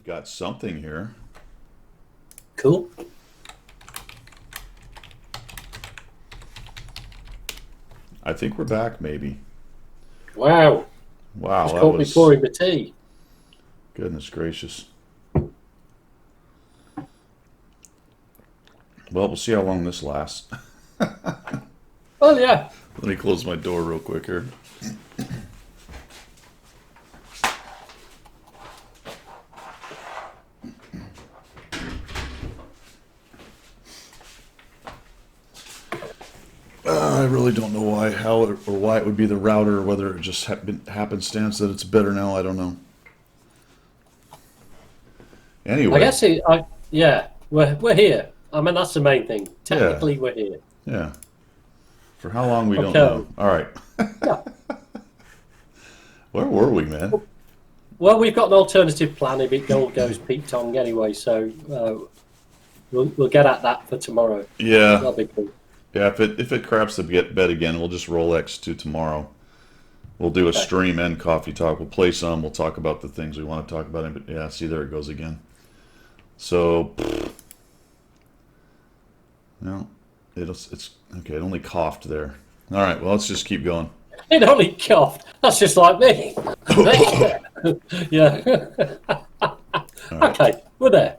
We've got something here. Cool. I think we're back, maybe. Wow. Wow, Just that caught me was... pouring the tea. Goodness gracious. Well, we'll see how long this lasts. Well, yeah. Let me close my door real quick here. I really don't know why, how, or why it would be the router, or whether it just happenstance that it's better now. I don't know. I Anyway, guess yeah, we're here. I mean, that's the main thing. yeah, Technically, we're here. yeah. For how long we don't know. Okay. All right, Yeah. where were we, man? Well, we've got an alternative plan if it all goes Pete Tong anyway, so we'll get at that for tomorrow. Yeah, That'll be cool. yeah. If it craps the bed again, we'll just roll X to tomorrow. We'll do a Okay. stream and coffee talk. We'll play some. We'll talk about the things we want to talk about. But yeah, see, there it goes again. So, no, it's okay. It only coughed there. All right. Well, let's just keep going. It only coughed. That's just like me. Yeah. All right. Okay, we're there.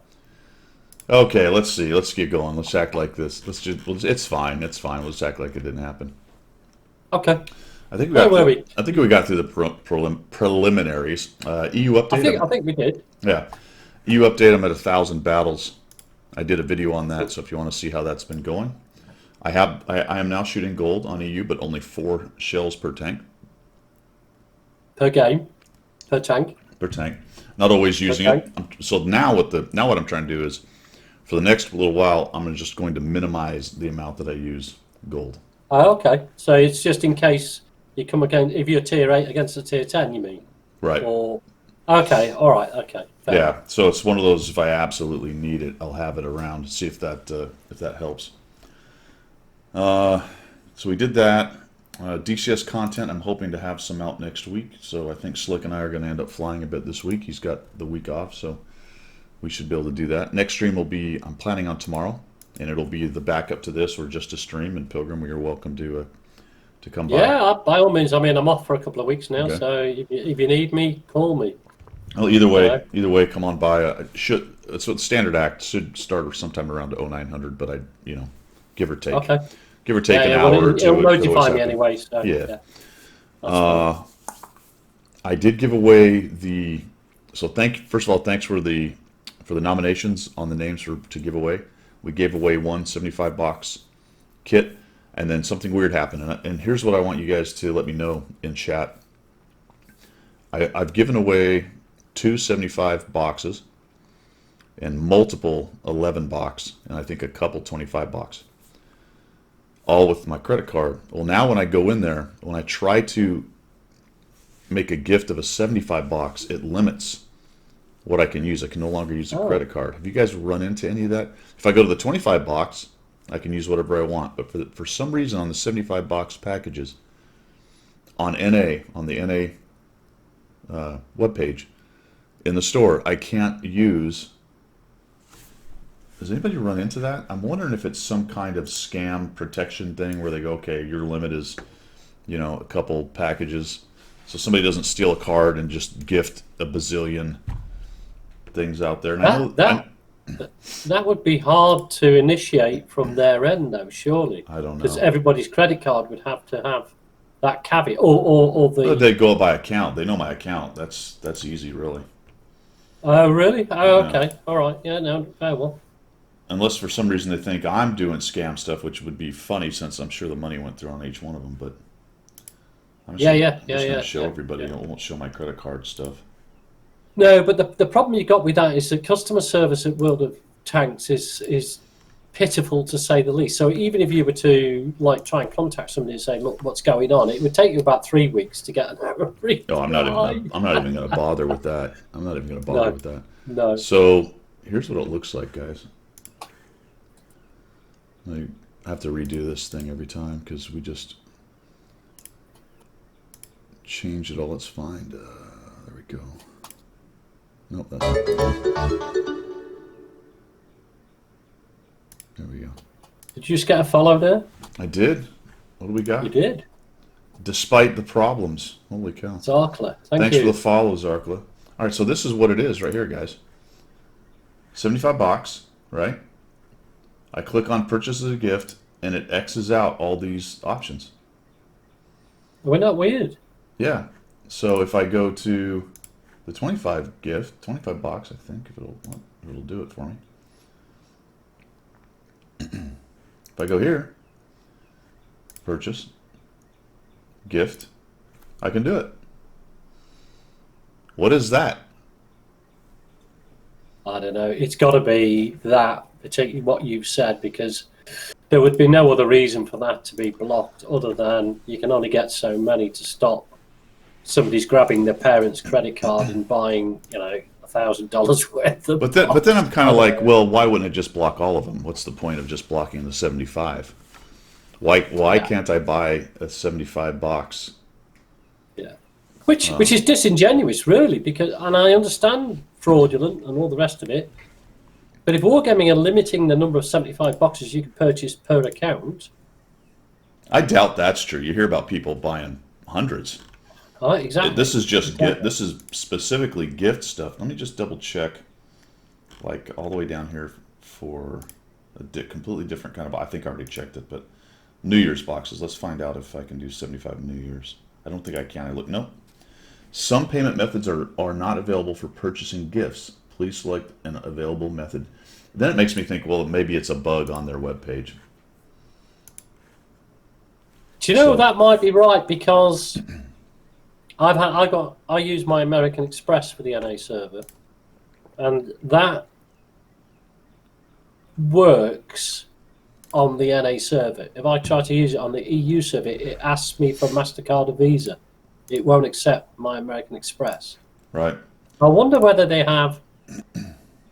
Okay. Let's see. Let's keep going. Let's act like this. It's fine. It's fine. Let's act like it didn't happen. Okay. I think we Where got. were we? I think we got through the preliminaries. EU update. I think we did. Yeah. EU update. I'm at 1,000 battles. I did a video on that. So if you want to see how that's been going, I am now shooting gold on EU, but only 4 shells per tank. Per game, per tank. Per tank. Not always using Okay. it. So now what I'm trying to do is, for the next little while, I'm just going to minimize the amount that I use gold. Oh, okay. So it's just in case you come again if you're tier 8 against a tier 10, you mean? Right. Or okay, all right, okay. Fair Yeah. enough. So it's one of those. If I absolutely need it, I'll have it around. See if that helps. So we did that. DCS content. I'm hoping to have some out next week. So I think Slick and I are going to end up flying a bit this week. He's got the week off, so we should be able to do that. Next stream will be. I'm planning on tomorrow, and it'll be the backup to this or just a stream. And Pilgrim, you're welcome to come by. Yeah, by all means. I mean, I'm off for a couple of weeks now, Okay. so if you need me, call me. Well, either way, come on by. It's what standard act should start sometime around 0900, but give or take, Okay. give or take Yeah, an yeah. hour Well, or it'll two. It could always notify me happen. anyway. So Yeah. yeah, that's fine. I did give away so first of all, thanks for the nominations on the names to give away. We gave away one 75 box kit, and then something weird happened. And here's what I want you guys to let me know in chat. I've given away 2 75 boxes and multiple 11 box, and I think a couple 25 box, all with my credit card. Well, now when I go in there, when I try to make a gift of a 75 box, it limits what I can use. I can no longer use a Oh, credit card. Have you guys run into any of that? If I go to the 25 box, I can use whatever I want. But for some reason on the 75 box packages, on the NA webpage, in the store, I can't use. Does anybody run into that? I'm wondering if it's some kind of scam protection thing where they go, okay, your limit is, a couple packages. So somebody doesn't steal a card and just gift a bazillion things out there. And that that that would be hard to initiate from their end, though. Surely, I don't because know. everybody's credit card would have to have that caveat, or the. They go by account. They know my account. That's easy, really. Oh, really? Oh, Yeah. okay. All right. Yeah. No. Fair well. Unless for some reason they think I'm doing scam stuff, which would be funny since I'm sure the money went through on each one of them. But Yeah. Yeah. I'm Yeah. just going Yeah. to show Yeah. everybody. Yeah. I won't show my credit card stuff. No, but the problem you got with that is that customer service at World of Tanks is pitiful to say the least. So even if you were to try and contact somebody and say, "Look, what's going on?" It would take you about 3 weeks to get a No, I'm not even. reply. I'm not even going to bother with that. I'm not even going to bother No, with that. no. So here's what it looks like, guys. I have to redo this thing every time because we just change it all. Let's find. There we go. Nope, that's not it. There we go. Did you just get a follow there? I did. What do we got? You did. Despite the problems. Holy cow. Zarkler. Thanks you. for the follow, Zarkla. All right, so this is what it is right here, guys. 75 bucks, right? I click on purchase as a gift, and it X's out all these options. We're not weird. Yeah. So if I go to the 25 gift, 25 bucks, I think, if it'll do it for me. If I go here, purchase, gift, I can do it. What is that? I don't know. It's got to be that, particularly what you've said, because there would be no other reason for that to be blocked other than you can only get so many to stop somebody's grabbing their parents' credit card and buying, $1,000 worth of. But then I'm kind of like, well, why wouldn't it just block all of them? What's the point of just blocking the 75? Why can't I buy a 75 box? Yeah, which is disingenuous, really, and I understand fraudulent and all the rest of it. But if Wargaming are limiting the number of 75 boxes you can purchase per account, I doubt that's true. You hear about people buying hundreds. Exactly. This is just this is specifically gift stuff. Let me just double check, like all the way down here for a completely different kind of. I think I already checked it, but New Year's boxes. Let's find out if I can do 75 New Year's. I don't think I can. I look. No. Some payment methods are not available for purchasing gifts. Please select an available method. Then it makes me think, well, maybe it's a bug on their webpage. Do you know that might be right, because I use my American Express for the NA server, and that works on the NA server. If I try to use it on the EU server, it asks me for MasterCard or Visa. It won't accept my American Express. Right. I wonder whether they have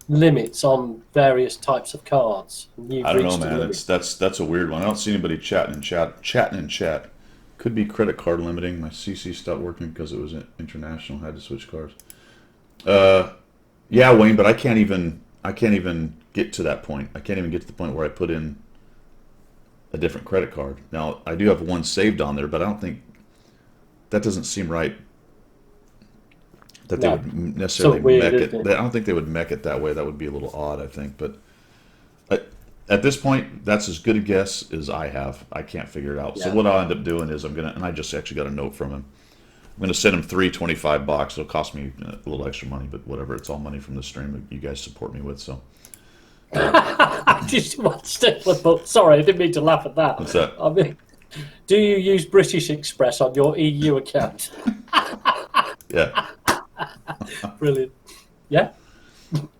limits on various types of cards. I don't know, man. That's a weird one. I don't see anybody chatting in chat. Could be credit card limiting. My CC stopped working because it was international. Had to switch cards. Yeah, Wayne, but I can't even get to that point. I can't even get to the point where I put in a different credit card. Now I do have one saved on there, but I don't think that doesn't seem right. That they would necessarily mech it. I don't think they would mech it that way. That would be a little odd, I think. But at this point, that's as good a guess as I have. I can't figure it out. Yeah. So what I'll end up doing is and I just actually got a note from him. I'm gonna send him 3 25 bucks. It'll cost me a little extra money, but whatever. It's all money from the stream that you guys support me with. So. Just one stickler, but sorry, I didn't mean to laugh at that. What's that? I mean, do you use British Express on your EU account? Yeah. Brilliant. Yeah.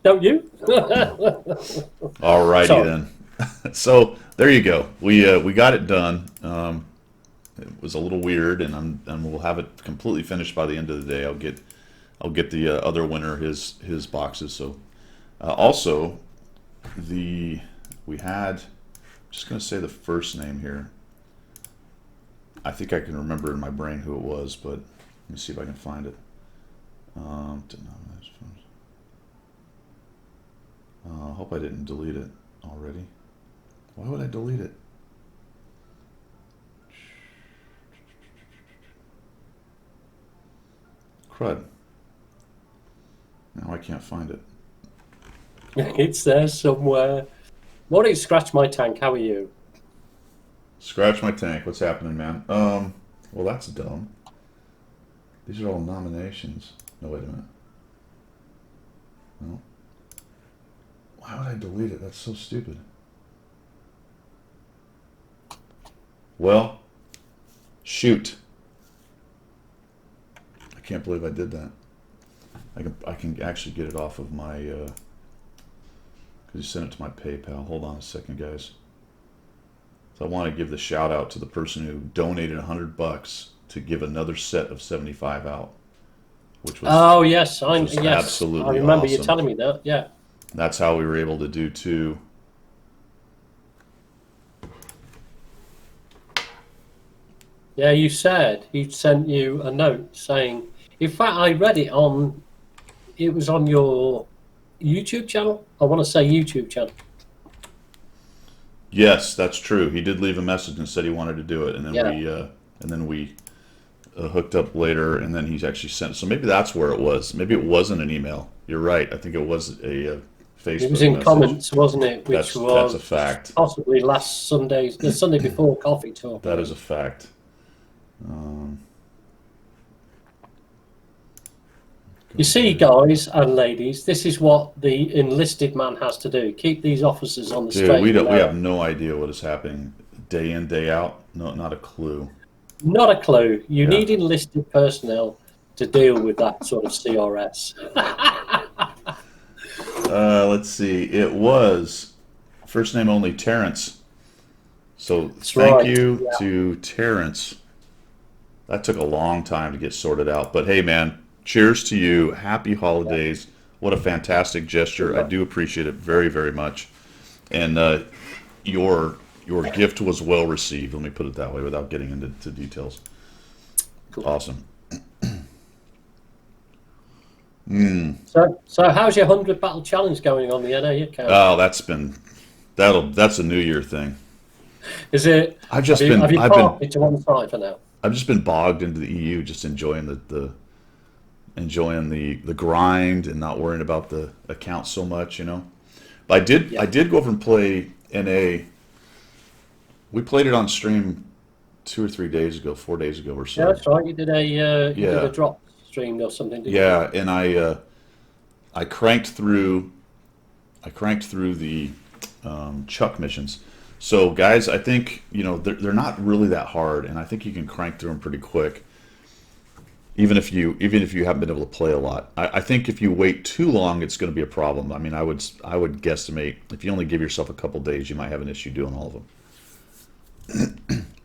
Don't you? All righty then. So there you go. We got it done. It was a little weird, and we'll have it completely finished by the end of the day. I'll get the other winner his boxes. So also we had, just gonna say the first name here. I think I can remember in my brain who it was, but let me see if I can find it. I hope I didn't delete it already. Why would I delete it? Crud. Now I can't find it. It's there somewhere. Morning, Scratch My Tank. How are you? Scratch My Tank. What's happening, man? Well, that's dumb. These are all nominations. No, wait a minute. No. Why would I delete it? That's so stupid. Well, shoot. I can't believe I did that. I can actually get it off of my, because you sent it to my PayPal. Hold on a second, guys. So I want to give the shout out to the person who donated $100 to give another set of 75 out, which was yes, absolutely I remember awesome. you telling me that. Yeah, that's how we were able to do 2. Yeah, you said he sent you a note saying. In fact, I read it it was on your YouTube channel. I want to say YouTube channel. Yes, that's true. He did leave a message and said he wanted to do it, and then Yeah. we hooked up later, and then he's actually sent. So maybe that's where it was. Maybe it wasn't an email. You're right. I think it was a Facebook It was in message. comments, wasn't it? Which That's was a fact. possibly last Sunday, the Sunday before coffee talk. That is a fact. You see, guys and ladies, this is what the enlisted man has to do: keep these officers on the Dude, straight we and don't. We narrow. have no idea what is happening day in, day out. No, not a clue. Not a clue. You Yeah. need enlisted personnel to deal with that sort of CRS. Let's see. It was first name only Terrence. So That's thank right. you Yeah. to Terrence. That took a long time to get sorted out. But hey, man, cheers to you. Happy holidays. What a fantastic gesture. I do appreciate it very, very much. And your gift was well received. Let me put it that way without getting into details. Cool. Awesome. So how's your 100 battle challenge going on the NA account? Oh, that's a New Year thing. Is it? I've just have you I've parked it to one side for now? I've just been bogged into the EU, just enjoying the grind and not worrying about the account so much, you know. But I did go over and play NA. We played it on stream 2 or 3 days ago, 4 days ago or so. Yeah, that's right. You did a Yeah. drop stream or something. Didn't Yeah, and I cranked through the Chuck missions. So guys, I think they're not really that hard, and I think you can crank through them pretty quick. Even if you haven't been able to play a lot, I think if you wait too long, it's going to be a problem. I mean, I would guesstimate if you only give yourself a couple days, you might have an issue doing all of them.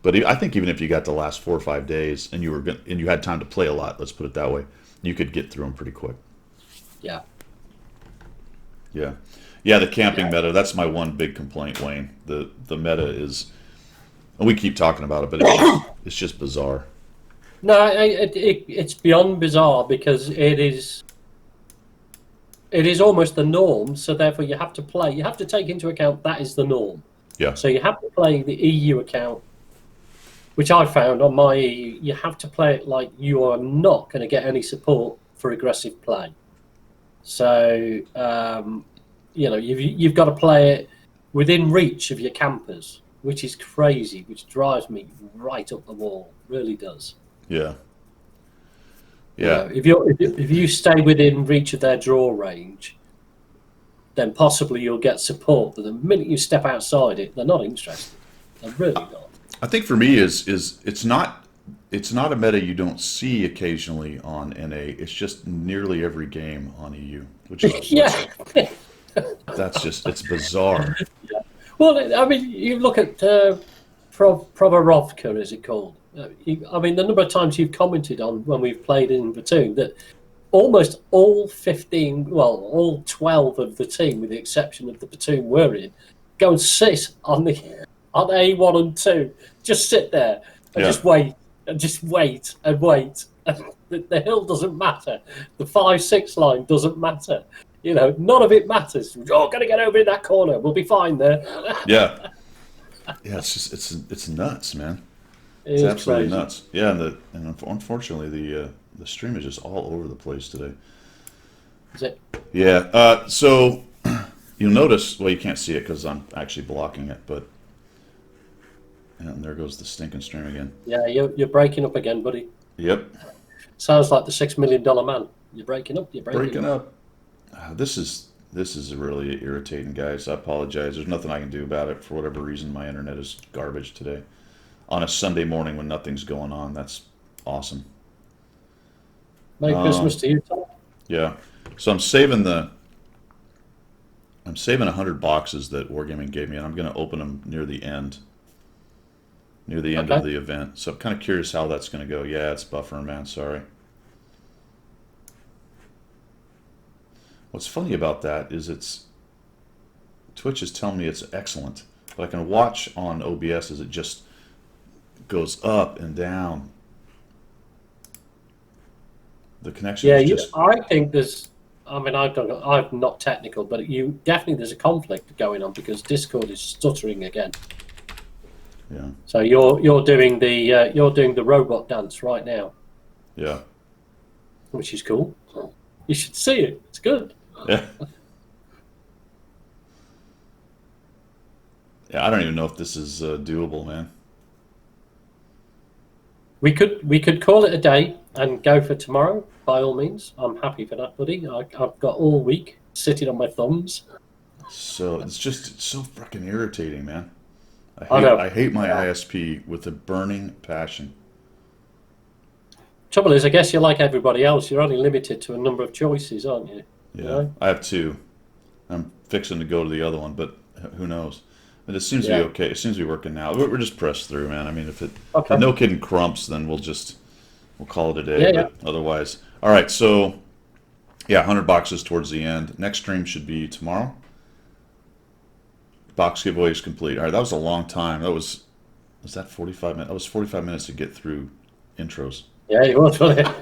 But I think even if you got the last 4 or 5 days and you had time to play a lot, let's put it that way, you could get through them pretty quick. you? Yeah. Yeah, yeah. The camping meta. That's my one big complaint, Wayne. The meta is, and we keep talking about it, but it's just bizarre. No, it's beyond bizarre because it is almost the norm. So therefore, you have to take into account that is the norm. Yeah, So you have to play the EU account, which I found on my EU. You have to play it like you are not going to get any support for aggressive play. So you've got to play it within reach of your campers, which is crazy, which drives me right up the wall. Really does. yeah, You yeah. know, if you stay within reach of their draw range, then possibly you'll get support. But the minute you step outside it, they're not interested. They're really not. I think for me is it's not a meta you don't see occasionally on NA. It's just nearly every game on EU, which is Yeah. it's bizarre. Well, I mean, you look at Provorovka, is it called? I mean, the number of times you've commented on when we've played in Platoon that almost all 12 of the team, with the exception of the platoon we're in, go and sit on A1 and 2. Just sit there and just wait and just wait and wait. And the hill doesn't matter. The 5-6 line doesn't matter. You know, none of it matters. You're going to get over in that corner. We'll be fine there. Yeah, yeah. It's just it's nuts, man. It's absolutely nuts. Yeah, and unfortunately the stream is just all over the place today. Is it? Yeah. So you'll notice. Well, you can't see it because I'm actually blocking it, but and there goes the stinking stream again. Yeah, you're breaking up again, buddy. Yep. Sounds like the $6 million man. You're breaking up. You're breaking up. This is really irritating, guys. I apologize. There's nothing I can do about it. For whatever reason, my internet is garbage today. On a Sunday morning when nothing's going on, that's awesome. Merry Christmas to you, Tom. Yeah. So I'm saving 100 boxes that Wargaming gave me, and I'm going to open them near the end of the event. So I'm kind of curious how that's going to go. Yeah, it's buffering, man. Sorry. What's funny about that is Twitch is telling me it's excellent, but I can watch on OBS as it just goes up and down. The connection is just... I think there's I mean, I'm not technical, but there's a conflict going on because Discord is stuttering again. Yeah. So you're doing the robot dance right now, Yeah. which is cool. You should see it. It's good. Yeah. Yeah, I don't even know if this is doable, man. We could call it a day and go for tomorrow. By all means, I'm happy for that, buddy. I've got all week sitting on my thumbs. So it's so fucking irritating, man. I know. I hate my ISP with a burning passion. Trouble is, I guess you're like everybody else. You're only limited to a number of choices, aren't you? Yeah, You know? I have two. I'm fixing to go to the other one, but who knows? But it seems to be okay. It seems to be working now. We're just pressed through, man. I mean, if Okay. no kidding crumps, then we'll call it a day. Yeah, but otherwise, all right. So yeah, 100 boxes towards the end. Next stream should be tomorrow. Box giveaway is complete. All right, that was a long time. Was that 45 minutes? That was 45 minutes to get through intros. Yeah, it was, wasn't it?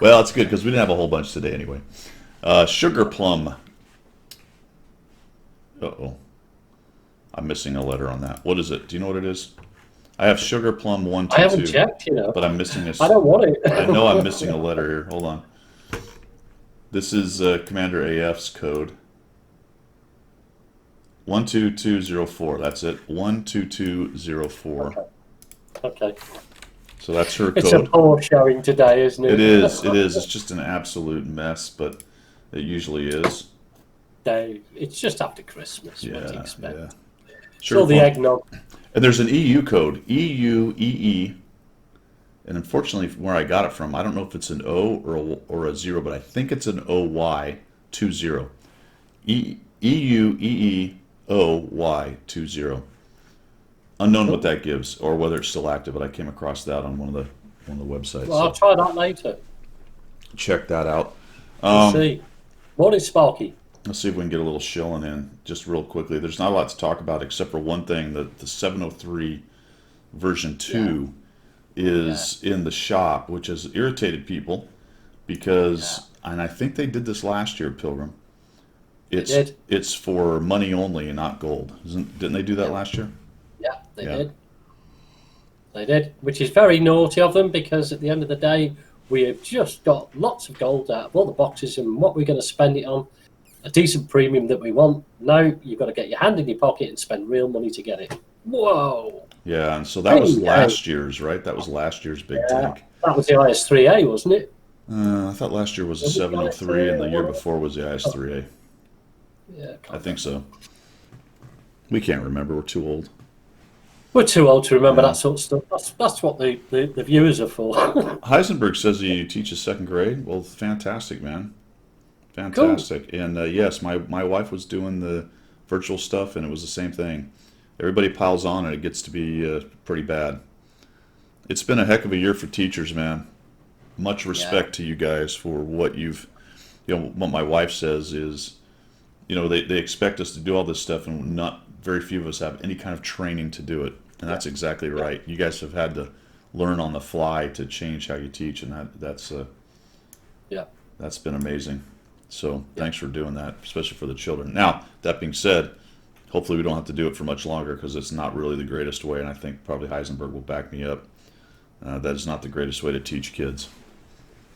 Well, it's good because we didn't have a whole bunch today anyway. Sugar plum. Uh-oh. I'm missing a letter on that. What is it? Do you know what it is? I have sugar plum 122. I haven't checked, But I'm missing a... I don't want it. I know I'm missing a letter here. Hold on. This is Commander AF's code. 12204. That's it. 12204. Okay. So that's her It's a code. poor showing today, isn't it? It is. It is. It's just an absolute mess, but it usually is. Dave, it's just after Christmas. What do you expect? Yeah. It's all the eggnog. And there's an EU code, EUEE, and unfortunately, from where I got it from, I don't know if it's an O or a 0, but I think it's an OY20. EUEEOY20. Unknown what that gives, or whether it's still active, but I came across that on one of the websites. Well, I'll try that later. Check that out. Let's see. Morning, Sparky. Let's see if we can get a little shilling in just real quickly. There's not a lot to talk about except for one thing, that the 703 version 2 is in the shop, which has irritated people because, and I think they did this last year, Pilgrim. It's for money only and not gold. Didn't they do that last year? Yeah, they did. They did, which is very naughty of them because at the end of the day, we have just got lots of gold out of all the boxes and what we're going to spend it on. A decent premium that we want. Now you've got to get your hand in your pocket and spend real money to get it. Whoa. Yeah, and so that was last year's, right? That was last year's big tank. That was the IS-3A, wasn't it? I thought last year was the 703 and the year before was the IS-3A. Yeah, I think so. We can't remember. We're too old. We're too old to remember that sort of stuff. That's what the viewers are for. Heisenberg says he teaches second grade. Well, fantastic, man. Fantastic. Cool. And yes, my wife was doing the virtual stuff, and it was the same thing. Everybody piles on, and it gets to be pretty bad. It's been a heck of a year for teachers, man. Much respect to you guys for what what my wife says is, they expect us to do all this stuff, and not very few of us have any kind of training to do it. And that's exactly right. You guys have had to learn on the fly to change how you teach, and that's been amazing. So thanks for doing that, especially for the children. Now, that being said, hopefully we don't have to do it for much longer because it's not really the greatest way, and I think probably Heisenberg will back me up. That is not the greatest way to teach kids.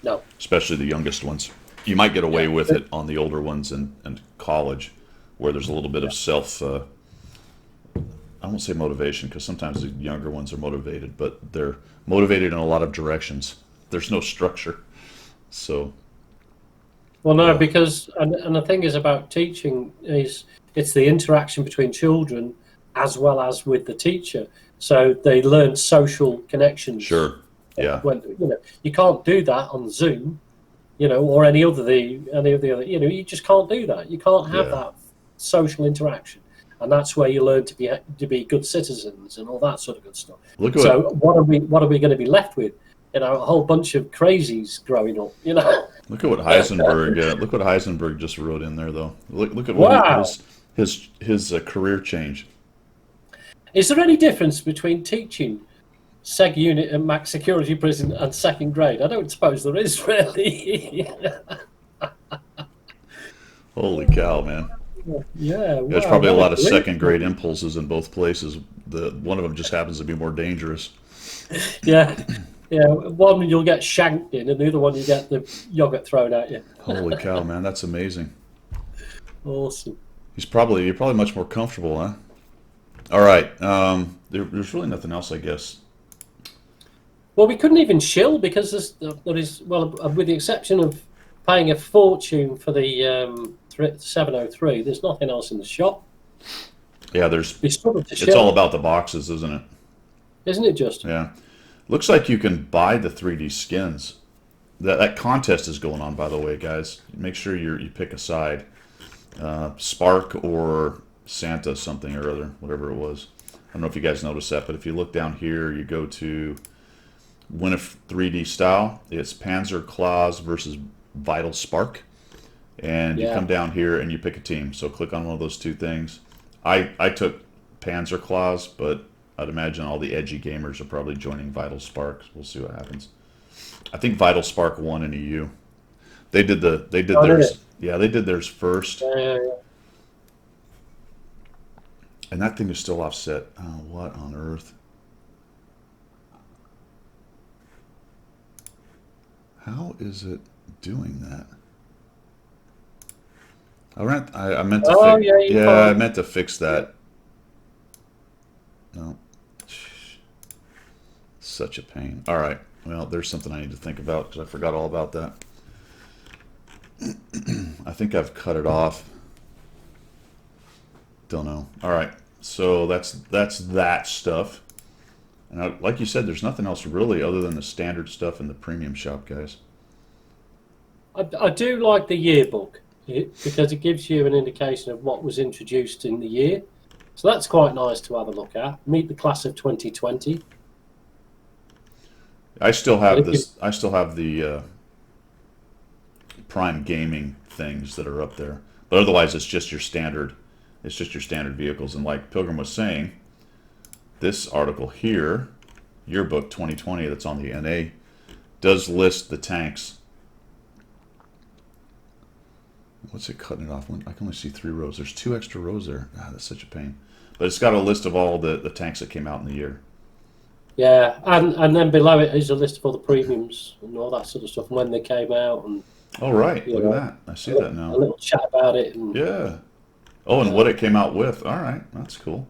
No. Especially the youngest ones. You might get away with it on the older ones and college, where there's a little bit of self, I won't say motivation, because sometimes the younger ones are motivated, but they're motivated in a lot of directions. There's no structure. So... Well, no, because and the thing is about teaching is it's the interaction between children as well as with the teacher. So they learn social connections. Sure. Yeah. When you can't do that on Zoom, or any of the other. You just can't do that. You can't have that social interaction, and that's where you learn to be good citizens and all that sort of good stuff. What are we going to be left with? A whole bunch of crazies growing up. Look at what Heisenberg just wrote in there, though. Look at what his career change. Is there any difference between teaching Seg Unit and Max Security Prison and second grade? I don't suppose there is, really. Holy cow, man. Yeah, There's wow, probably a what a lot of great second grade impulses in both places. One of them just happens to be more dangerous. Yeah, yeah. One you'll get shanked in, and the other one you get the yogurt thrown at you. Holy cow, man, that's amazing. Awesome. You're probably much more comfortable, huh? All right. There's really nothing else, I guess. Well, we couldn't even chill because with the exception of paying a fortune for the 703, there's nothing else in the shop. Yeah, We struggled to it's all chill, about the boxes, isn't it? isn't it? Just Yeah. Looks like you can buy the 3D skins. That contest is going on, by the way, guys. Make sure you pick a side. Spark or Santa something or other, whatever it was. I don't know if you guys noticed that, but if you look down here, you go to win a 3D style. It's Panzer Claus versus Vital Spark. And you yeah. come down here and you pick a team. So click on one of those two things. I took Panzer Claus, but I'd imagine all the edgy gamers are probably joining Vital Spark. We'll see what happens. I think Vital Spark won in EU. They did Oh, did it? theirs. Yeah, they did theirs first, Yeah, yeah, yeah. and that thing is still offset. Oh, what on earth? How is it doing that? I meant to Oh, fix. yeah. You Yeah, I can't. meant to fix Yeah. that. No, such a pain. All right. Well, there's something I need to think about because I forgot all about that. I think I've cut it off. Don't know. All right. So that's that stuff. And like you said, there's nothing else really other than the standard stuff in the premium shop, guys. I do like the yearbook because it gives you an indication of what was introduced in the year. So that's quite nice to have a look at. Meet the class of 2020. I still And have if you, this. I still have the Prime Gaming things that are up there, but otherwise it's just your standard. It's just your standard vehicles. And like Pilgrim was saying, this article here, Yearbook 2020, that's on the NA, does list the tanks. What's it cutting it off? I can only see 3 rows. There's 2 extra rows there. God, that's such a pain. But it's got a list of all the tanks that came out in the year. yeah, and then below it is a list of all the premiums and all that sort of stuff and when they came out and Oh, right. you Look at know that. I see that a now. little chat about it and Yeah. Oh, and yeah, what it came out with. All right. That's cool.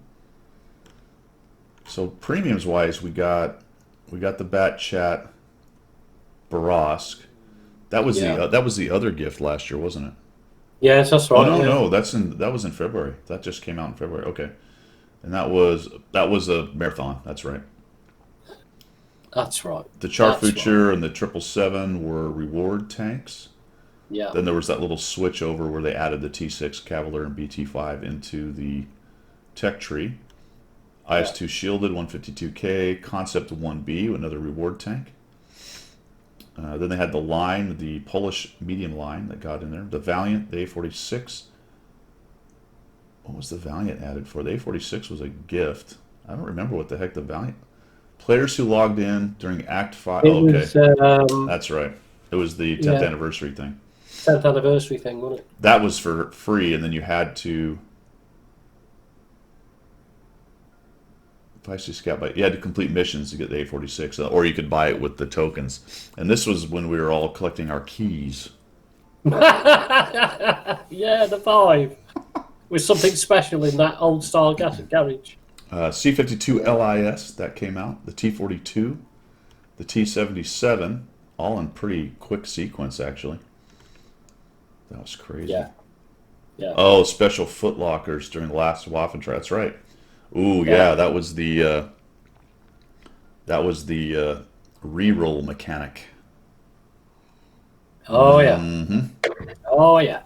So premiums wise, we got the Bat Chat Barask. yeah. That was the other gift last year, wasn't it? Yes, that's Oh right. no, Yeah, no, that was in February. That just came out in February. Okay. And that was a marathon. That's right. that's right. The That's right. Charfucher and the 777 were reward tanks. Yeah, Then there was that little switch over where they added the T6 Cavalier and BT5 into the tech tree. yeah, IS-2 shielded 152K, Concept 1B, another reward tank. Then they had the line, the Polish medium line that got in there. The Valiant, the A46. What was the Valiant added for? The A46 was a gift. I don't remember what the heck the Valiant. Players who logged in during Act 5. it Oh, okay. was That's right. It was the 10th yeah anniversary thing. 10th anniversary thing, wasn't it? That was for free, and then you had to. Feisty Scout, but you had to complete missions to get the A46, or you could buy it with the tokens. And this was when we were all collecting our keys. Yeah, the 5 with something special in that old style garage. C-52 LIS, that came out. The T-42, the T-77, all in pretty quick sequence, actually. That was crazy. Yeah, yeah, Oh, special footlockers during the last Waffen trial. That's right. Ooh, yeah. yeah, that was the re-roll mechanic. Oh yeah, oh yeah,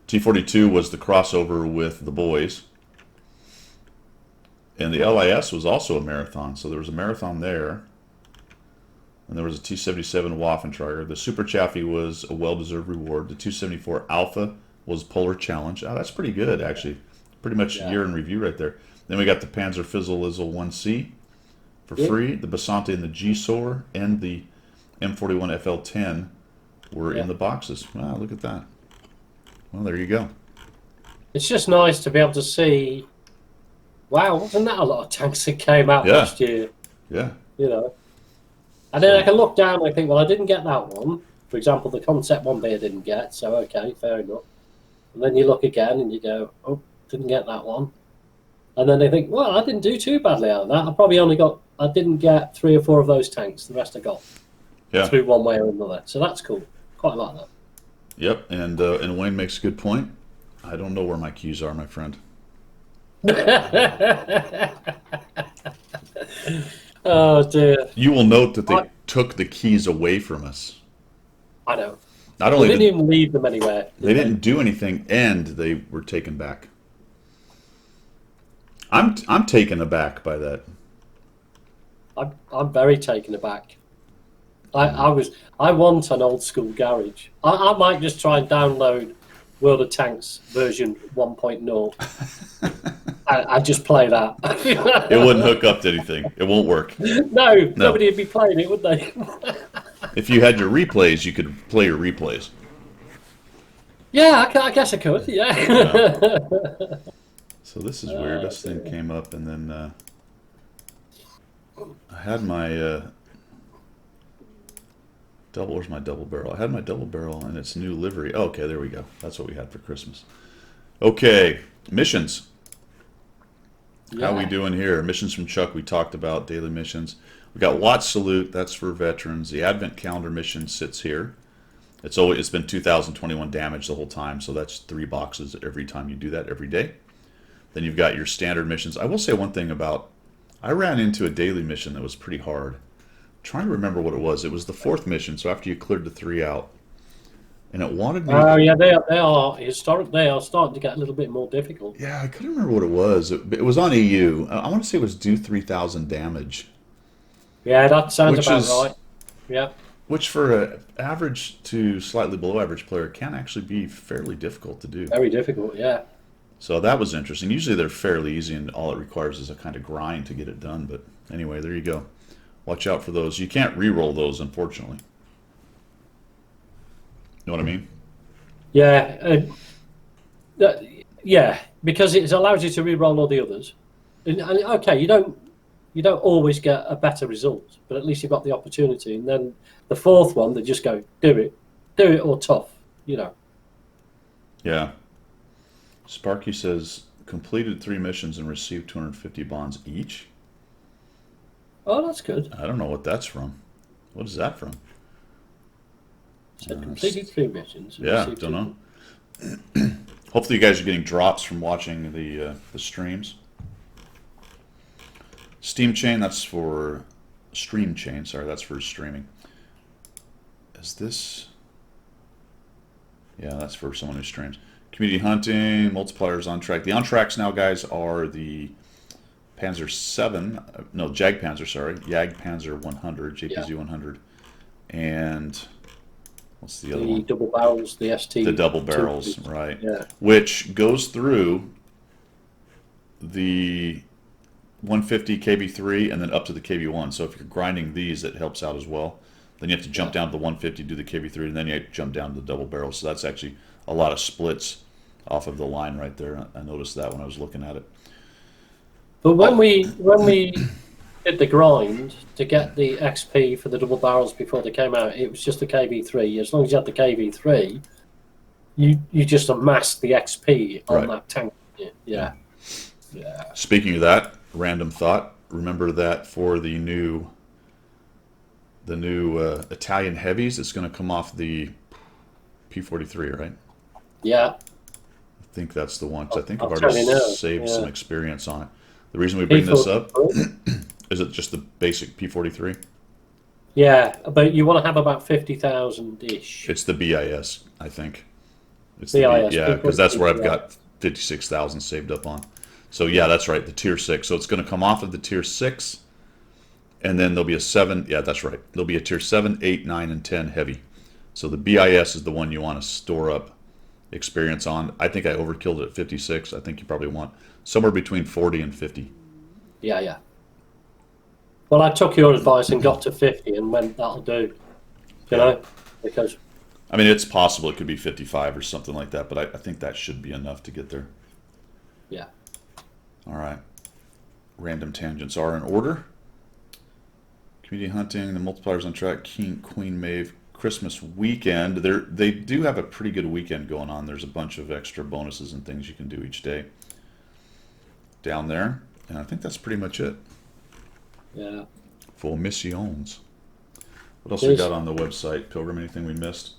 T-42 was the crossover with the boys. And the LIS was also a marathon, so there was a marathon there. And there was a T-77 Waffentrager. The Super Chaffee was a well-deserved reward. The 274 Alpha was Polar Challenge. Oh, that's pretty good, actually. Pretty much yeah. year in review right there. Then we got the Panzer Fizzle Izzle 1C for Yep. free. The Basante and the G-Sor and the M41 FL10 were Yeah. in the boxes. Wow, look at that. Well, there you go. It's just nice to be able to see. Wow, wasn't that a lot of tanks that came out Yeah. last year? Yeah. You know, and then I can look down and I think, well, I didn't get that one. For example, the concept 1B I didn't get, so okay, fair enough. And then you look again and you go, oh, didn't get that one. And then they think, well, I didn't do too badly out of that. I didn't get 3 or 4 of those tanks. The rest I got through one way or another. So that's cool. Quite like that. Yep. And Wayne makes a good point. I don't know where my keys are, my friend. Oh dear. You will note that they took the keys away from us. I know. Not They only didn't did even leave them anywhere. they didn't do anything, and they were taken back. I'm taken aback by that. I'm very taken aback. I want an old school garage. I might just try and download World of Tanks version 1.0. I just play that. It wouldn't hook up to anything. It won't work. No, nobody would be playing it, would they? If you had your replays, you could play your replays. Yeah, I guess I could. Yeah. So this is weird. This thing came up, and then I had my double. Where's my double barrel? I had my double barrel and its new livery. Oh, okay, there we go. That's what we had for Christmas. Okay, missions. How we doing here? Missions from Chuck. We talked about daily missions. We got Watts Salute. That's for veterans. The Advent Calendar mission sits here. It's been 2021 damage the whole time, so that's 3 boxes every time you do that every day. Then you've got your standard missions. I will say one thing about, I ran into a daily mission that was pretty hard. I'm trying to remember what it was. It was the 4th mission, so after you cleared the 3 out. And it wanted me... Oh, yeah, they are historic. They are starting to get a little bit more difficult. Yeah, I couldn't remember what it was. It was on EU. I want to say it was do 3,000 damage. Yeah, that sounds about right. Yeah. Which for an average to slightly below average player can actually be fairly difficult to do. Very difficult, yeah. So that was interesting. Usually they're fairly easy and all it requires is a kind of grind to get it done. But anyway, there you go. Watch out for those. You can't re-roll those, unfortunately. You know what I mean? Yeah. Yeah, because it allows you to re-roll all the others. And okay, you don't always get a better result, but at least you've got the opportunity. And then the 4th one, they just go, do it or tough, you know. Yeah. Sparky says, completed 3 missions and received 250 bonds each. Oh, that's good. I don't know what that's from. What is that from? So completed 3 missions. Yeah, don't know. Hopefully you guys are getting drops from watching the streams. Steam chain, that's for stream chain. Sorry, that's for streaming. Is this? Yeah, that's for someone who streams. Community hunting, multipliers on track. The on tracks now, guys, are the Panzer 7, no, Jag Panzer, sorry, Jag Panzer 100, JPZ 100, and what's the other one? The double barrels, the ST. The double barrels, right? Yeah. Which goes through the 150 KB3 and then up to the KB1. So if you're grinding these, it helps out as well. Then you have to jump down to the 150, do the KB3, and then you have to jump down to the double barrel. So that's actually a lot of splits off of the line right there. I noticed that when I was looking at it. But when we did the grind to get the XP for the double barrels before they came out, it was just the KB3. As long as you had the KB3, you just amassed the XP on that tank. Yeah. Speaking of that, random thought. Remember that for the new Italian heavies, it's going to come off the P43, right? Yeah. I think that's the one. 'Cause I think I've I'll already tell you now. saved some experience on it. The reason we bring this up is it just the basic P43? Yeah, but you want to have about 50,000-ish. It's the BIS, I think. It's BIS, yeah, because that's where I've got 56,000 saved up on. So yeah, that's right, the tier 6. So it's going to come off of the tier 6, and then there'll be a 7. Yeah, that's right. There'll be a tier 7, 8, 9, and 10 heavy. So the BIS is the one you want to store up experience on. I think I overkilled it at 56. I think you probably want somewhere between 40 and 50. Yeah. Well, I took your advice and got to 50 and went, that'll do. You know, because I mean, it's possible it could be 55 or something like that, but I think that should be enough to get there. Yeah. All right. Random tangents are in order. Community hunting, the multipliers on track, King, Queen Maeve, Christmas weekend. They do have a pretty good weekend going on. There's a bunch of extra bonuses and things you can do each day down there. And I think that's pretty much it. Yeah. For missions. What else It we is. got on the website, Pilgrim? Anything we missed?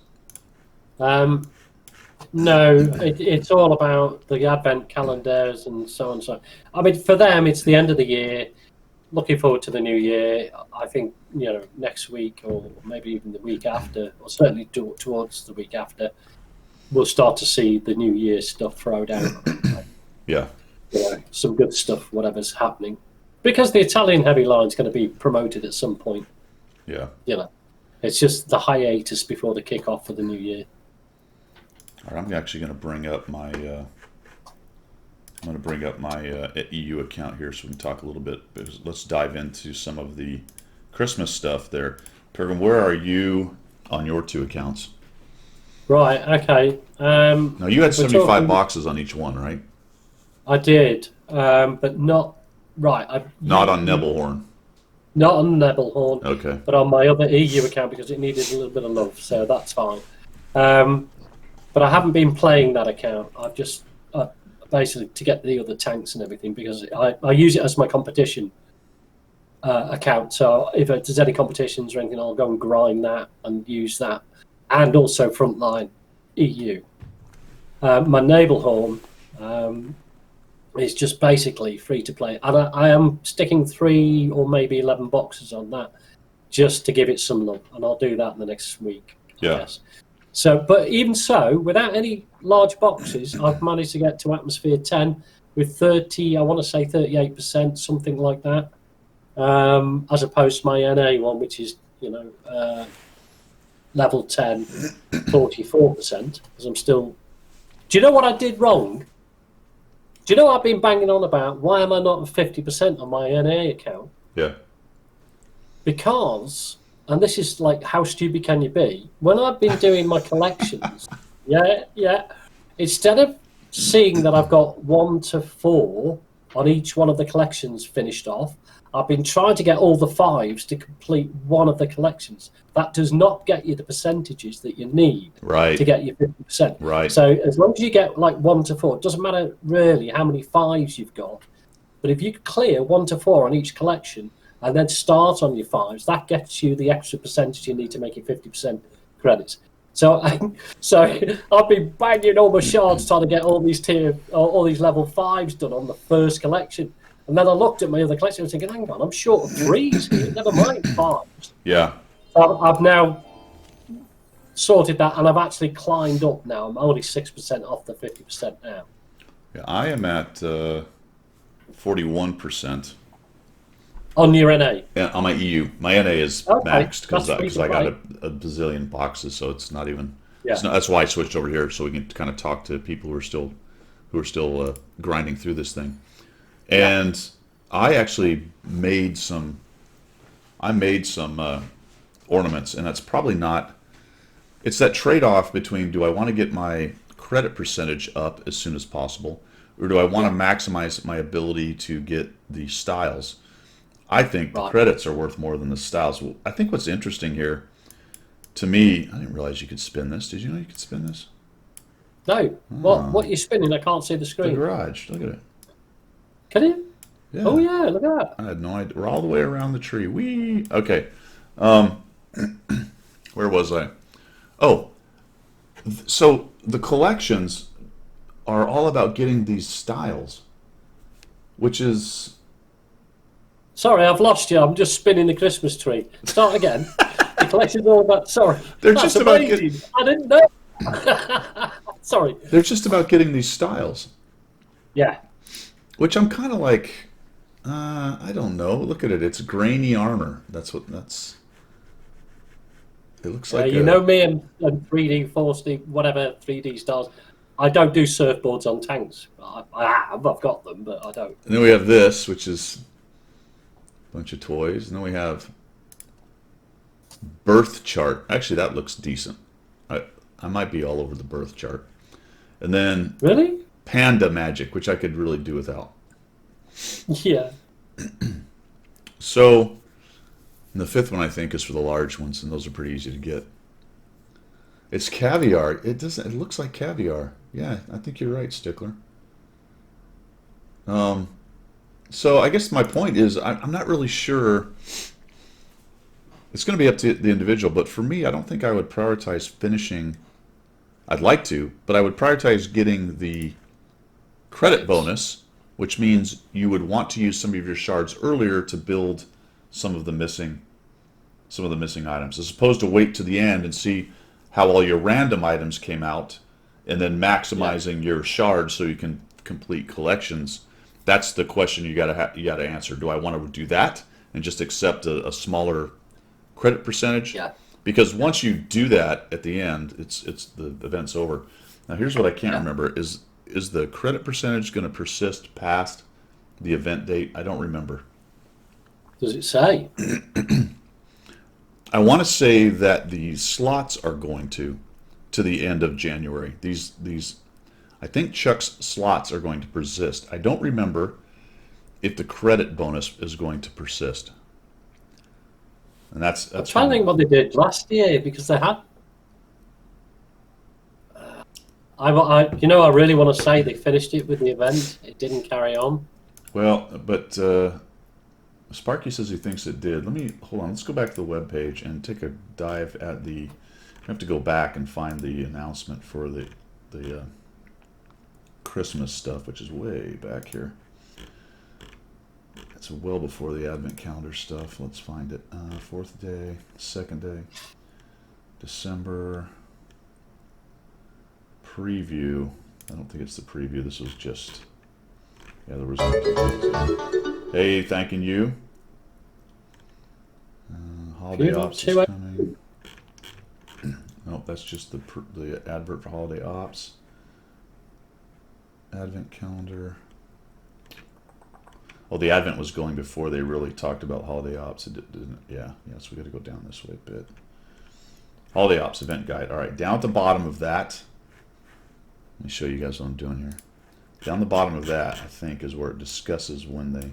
No, it's all about the advent calendars and so on and so on. I mean, for them, it's the end of the year. Looking forward to the new year. I think, next week or maybe even the week after, or certainly towards the week after, we'll start to see the new year stuff thrown out. Yeah. Some good stuff, whatever's happening. Because the Italian heavy line is going to be promoted at some point. Yeah. It's just the hiatus before the kickoff for the new year. All right, I'm actually going to bring up my EU account here so we can talk a little bit. Let's dive into some of the Christmas stuff there. Pergam, where are you on your two accounts? Right. Okay. Now you had 75 talking- boxes on each one, right? I did, but not right. Not on Nebelhorn. Not on Nebelhorn. Okay. But on my other EU account because it needed a little bit of love, so that's fine. But I haven't been playing that account. I've just basically to get the other tanks and everything because I use it as my competition account. So if there's any competitions or anything, I'll go and grind that and use that, and also Frontline EU. My Nebelhorn is just basically free to play, and I am sticking 3 or maybe 11 boxes on that just to give it some love, and I'll do that in the next week. Yeah. I guess. So, but even so, without any large boxes, I've managed to get to Atmosphere 10 with 30, I want to say 38%, something like that, as opposed to my NA one, which is, level 10, 44%, because I'm still... Do you know what I did wrong? Do you know what I've been banging on about? Why am I not at 50% on my NA account? Yeah. Because... and this is like, how stupid can you be? When I've been doing my collections, instead of seeing that I've got 1 to 4 on each one of the collections finished off, I've been trying to get all the 5s to complete one of the collections. That does not get you the percentages that you need to get you 50%. Right. So as long as you get like 1 to 4, it doesn't matter really how many 5s you've got, but if you clear 1 to 4 on each collection, and then start on your 5s, that gets you the extra percentage you need to make your 50% credits. So I've been banging all my shards trying to get all these level 5s done on the first collection. And then I looked at my other collection and was thinking, hang on, I'm short of 3s here, never mind 5s. Yeah. So I've now sorted that, and I've actually climbed up now. I'm only 6% off the 50% now. Yeah, I am at 41%. On your NA? Yeah, on my EU. My NA is Okay, maxed because that's I got free a bazillion boxes, so it's not even. Yeah. That's why I switched over here so we can kind of talk to people who are still grinding through this thing. And I actually made some. Ornaments, and that's probably not. It's that trade-off between do I want to get my credit percentage up as soon as possible, or do I want to maximize my ability to get the styles? I think the credits are worth more than the styles. I think what's interesting here, to me, I didn't realize you could spin this. Did you know you could spin this? No. What are you spinning? I can't see the The screen. garage. Look at it. Can you? Yeah. Oh, yeah, look at that. I had no idea. We're all the way around the tree. Whee! Okay. Where was I? Oh. So the collections are all about getting these styles, which is... Sorry, I've lost you. I'm just spinning the Christmas tree. Start again. The collection's all about... Sorry. They're That's just about amazing. I didn't know. Sorry. They're just about getting these styles. Yeah. Which I'm kind of like, I don't know. Look at it. It's grainy armor. That's. It looks like. You know me and 3D, 4D, whatever 3D stars. I don't do surfboards on tanks. I've got them, but I don't. And then we have this, which is a bunch of toys. And then we have birth chart. Actually, that looks decent. I might be all over the birth chart. And then Really? Panda Magic, which I could really do without. Yeah. So and the fifth one I think is for the large ones, and those are pretty easy to get. It's caviar. It doesn't. It looks like caviar. Yeah, I think you're right, Stickler. Um, so I guess my point is I'm not really sure. It's going to be up to the individual, but for me, I don't think I would prioritize finishing. I'd like to, but I would prioritize getting the credit bonus, which means you would want to use some of your shards earlier to build some of the missing items, as opposed to wait to the end and see how all your random items came out, and then Yeah. maximizing your shards so you can complete collections. That's the question you gotta answer. Do I want to do that and just accept a smaller credit percentage? Yeah. Because once you do that at the end, it's the event's over. Now here's what I can't Yeah. remember: is the credit percentage going to persist past the event date? I don't remember. Does it say? I want to say that the slots are going to the end of January. I think Chuck's slots are going to persist. I don't remember if the credit bonus is going to persist, and I'm that's trying to one. think what they did last year because they had. I really want to say they finished it with the event. It didn't carry on. Well, but Sparky says he thinks it did. Let me hold on. Let's go back to the web page and take a dive at the. I have to go back and find the announcement for the Christmas stuff, which is way back here. It's well before the Advent calendar stuff. Let's find it. Fourth day, second day, December preview. I don't think it's the preview. This was just yeah. There was. Hey, thanking you. Holiday Few- Ops is two- coming. Nope, that's just the advert for Holiday Ops. Advent calendar. Oh, the Advent was going before they really talked about Holiday Ops. It didn't. Yeah, so we got to go down this way a bit. Holiday Ops event guide. All right, down at the bottom of that. Let me show you guys what I'm doing here. Down the bottom of that, I think, is where it discusses when they.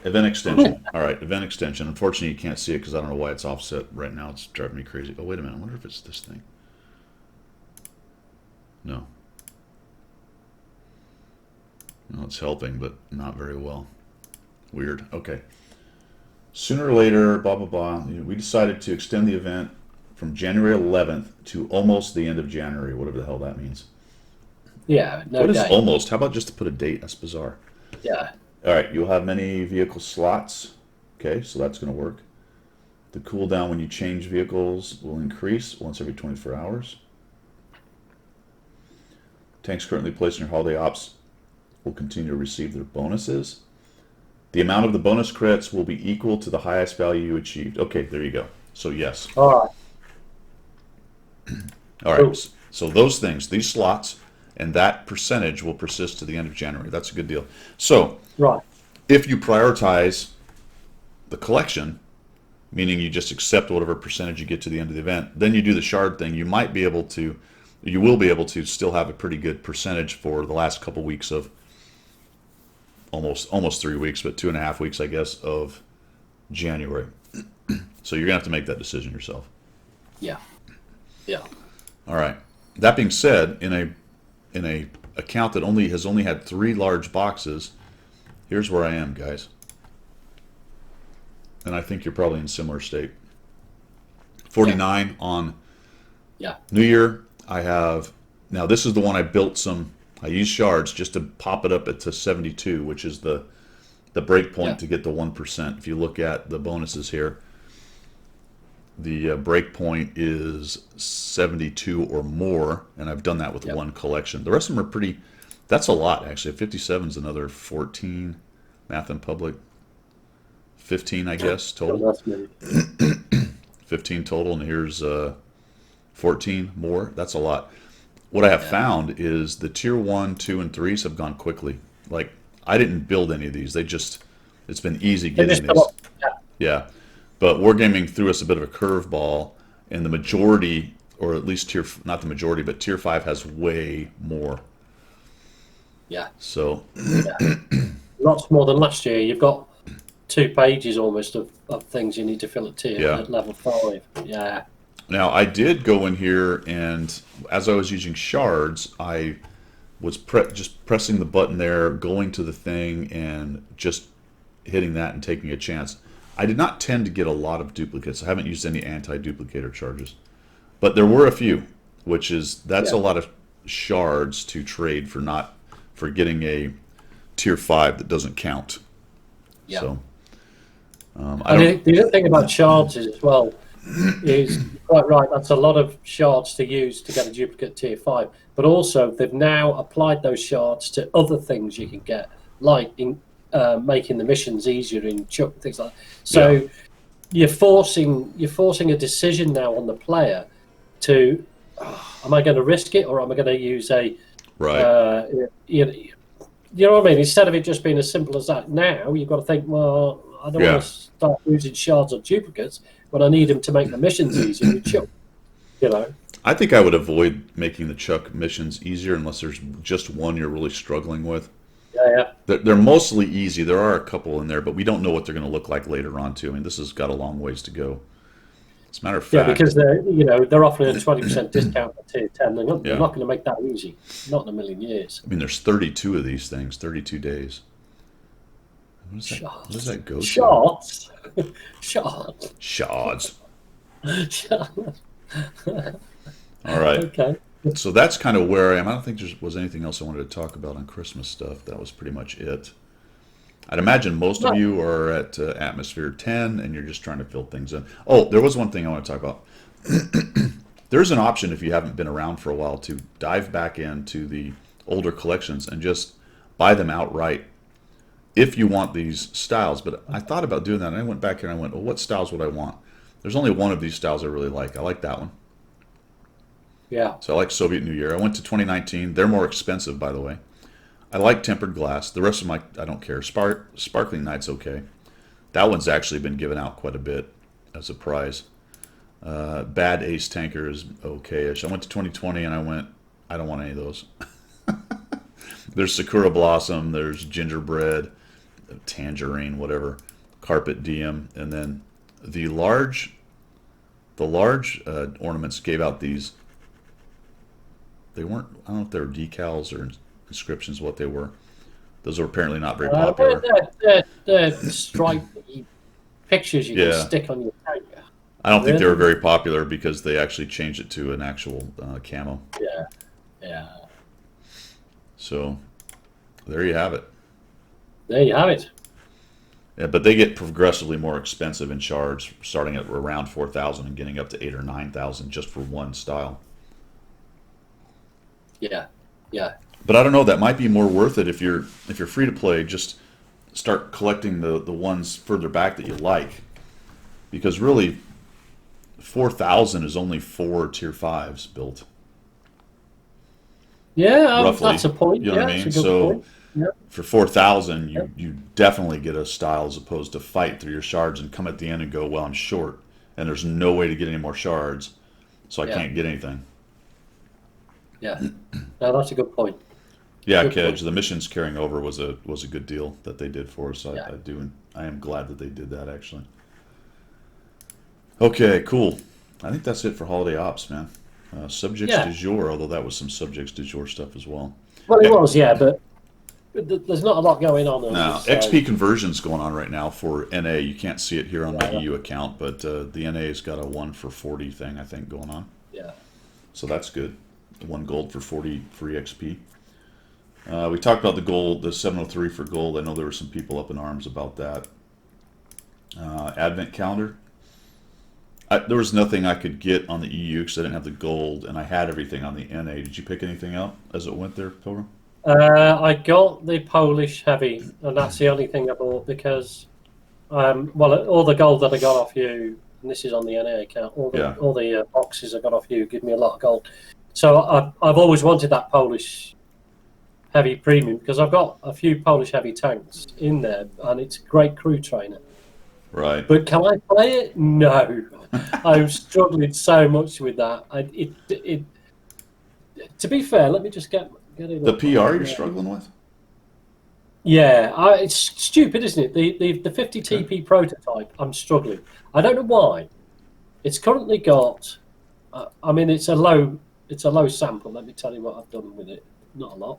Event extension. All right, event extension. Unfortunately, you can't see it because I don't know why it's offset right now. It's driving me crazy. Oh, wait a minute. I wonder if it's this thing. No. No, it's helping, but not very well. Weird. Okay. Sooner or later, blah, blah, blah. We decided to extend the event from January 11th to almost the end of January, whatever the hell that means. Yeah, no What is date. almost? How about just to put a date? That's bizarre. Yeah. All right, you'll have many vehicle slots. Okay, so that's going to work. The cooldown when you change vehicles will increase once every 24 hours. Tanks currently placed in your holiday ops will continue to receive their bonuses. The amount of the bonus credits will be equal to the highest value you achieved. Okay, there you go. So yes. All right. All Cool. right. So those things, these slots, and that percentage will persist to the end of January. That's a good deal. So Right. if you prioritize the collection, meaning you just accept whatever percentage you get to the end of the event, then you do the shard thing, you will be able to still have a pretty good percentage for the last couple weeks of almost 3 weeks, but 2.5 weeks, I guess, of January. So you're gonna have to make that decision yourself. Yeah. Yeah. All right. That being said, in a account that has only had 3 large boxes, here's where I am, guys. And I think you're probably in a similar state. 49 on Yeah. New Year. I have now. This is the one I built some. I used shards just to pop it up to 72, which is the break point Yeah. to get the 1%. If you look at the bonuses here, the break point is 72 or more, and I've done that with Yep. one collection. The rest of them are pretty. That's a lot, actually. 57 is another 14. Math and public, 15, I guess, total. That's me. 15 total, and here's 14 more. That's a lot. What I have Yeah. found is the tier 1, 2, and 3s have gone quickly. Like, I didn't build any of these. It's been easy They getting just come these. up. Yeah. Yeah. But Wargaming threw us a bit of a curveball and the majority, or at least not the majority, but tier 5 has way more. Yeah. So Yeah. Lots more than last year. You've got 2 pages almost of things you need to fill at level 5. Yeah. now I did go in here, and as I was using shards, I was just pressing the button there, going to the thing, and just hitting that and taking a chance. I did not tend to get a lot of duplicates. I haven't used any anti-duplicator charges, but there were a few, that's a lot of shards to trade for getting a tier 5 that doesn't count. Yeah. So And the other thing about shards is as well is quite right. That's a lot of shards to use to get a duplicate tier 5. But also they've now applied those shards to other things you can get, like in making the missions easier in Chuck and things like that. So you're forcing a decision now on the player to, am I going to risk it or am I going to use a you know what I mean? Instead of it just being as simple as that, now you've got to think, well, I don't want to start using shards or duplicates when I need them to make the missions easier with Chuck. You know, I think I would avoid making the Chuck missions easier unless there's just one you're really struggling with. Yeah. They're mostly easy. There are a couple in there, but we don't know what they're going to look like later on too. I mean, this has got a long ways to go. As a matter of fact, because they're offering a 20% discount for tier 10. They're not going to make that easy. Not in a million years. I mean, there's 32 of these things, 32 days. What does that go to? Shards. Shards. All right. Okay. So that's kind of where I am. I don't think there was anything else I wanted to talk about on Christmas stuff. That was pretty much it. I'd imagine most of you are at Atmosphere 10 and you're just trying to fill things in. Oh, there was one thing I want to talk about. There's an option if you haven't been around for a while to dive back into the older collections and just buy them outright if you want these styles. But I thought about doing that and I went back here and I went, well, what styles would I want? There's only one of these styles I really like. I like that one. Yeah. So I like Soviet New Year. I went to 2019. They're more expensive, by the way. I like Tempered Glass. The rest of them, I don't care. Sparkling Night's okay. That one's actually been given out quite a bit as a prize. Bad Ace Tanker is okay-ish. I went to 2020 and I went, I don't want any of those. There's Sakura Blossom, there's Gingerbread, Tangerine, whatever, Carpet Diem, and then the large ornaments gave out these. They weren't, I don't know if they were decals or inscriptions, what they were. Those are apparently not very popular. They're stripy pictures you can stick on your tank. I don't think they were very popular because they actually changed it to an actual camo. Yeah. So there you have it. There you have it. Yeah, but they get progressively more expensive in shards, starting at around 4,000 and getting up to 8,000 or 9,000 just for one style. Yeah. But I don't know. That might be more worth it if you're free to play. Just start collecting the ones further back that you like, because really, 4,000 is only 4 tier 5s built. Yeah, roughly. That's a point. You know what I mean? So for 4,000, you definitely get a style as opposed to fight through your shards and come at the end and go, well, I'm short, and there's no way to get any more shards, so I can't get anything. Yeah, no, that's a good point. Yeah, Kedge, the missions carrying over was a good deal that they did for us. I am glad that they did that, actually. Okay, cool. I think that's it for Holiday Ops, man. Subjects du jour, although that was some subjects du jour stuff as well. Well, it was, but there's not a lot going on. Now, XP conversion's going on right now for NA. You can't see it here on my EU account, but the NA's got a 1 for 40 thing, I think, going on. Yeah. So that's good. 1 gold for 40 free XP. We talked about the 703 for gold. I know there were some people up in arms about that. Advent calendar. There was nothing I could get on the EU because I didn't have the gold, and I had everything on the NA. Did you pick anything up as it went there, Pilgrim? I got the Polish heavy, and that's the only thing I bought because, all the gold that I got off you, and this is on the NA account, all the boxes I got off you give me a lot of gold. So I've always wanted that Polish heavy premium because I've got a few Polish heavy tanks in there, and it's a great crew trainer. Right. But can I play it? No. I'm struggling so much with that. To be fair, let me just get it The up. PR you're struggling with? Yeah, it's stupid, isn't it? The 50 TP prototype, I'm struggling. I don't know why. It's currently got. I mean, it's a low sample. Let me tell you what I've done with it. Not a lot.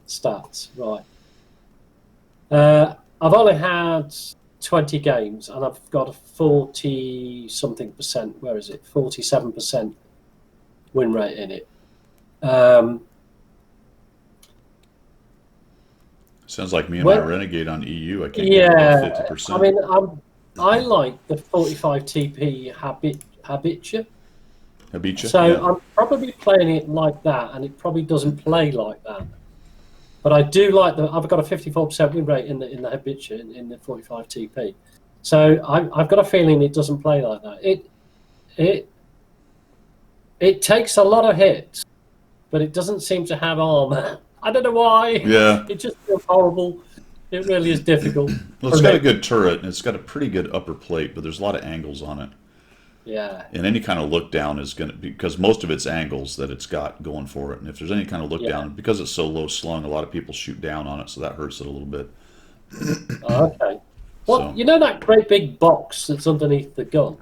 Stats, right. I've only had 20 games, and I've got a 40 something percent. Where is it? 47% win rate in it. Sounds like me and my Well, Renegade on EU. I can't get above yeah. I 50%. mean, I like the 45 TP Habitua. Habicha, So yeah. I'm probably playing it like that, and it probably doesn't play like that. But I do like I've got a 54% win rate in the Habitua in the 45 TP. So I've got a feeling it doesn't play like that. It takes a lot of hits, but it doesn't seem to have armor. I don't know why. Yeah. It just feels horrible. It really is difficult. Well, for it's got a me. good turret and it's got a pretty good upper plate, but there's a lot of angles on it. Yeah, And any kind of look down is going to be, because most of it's angles that it's got going for it. And if there's any kind of look yeah. down, because it's so low slung, a lot of people shoot down on it, so that hurts it a little bit. Okay. Well, So, you know that great big box that's underneath the gun?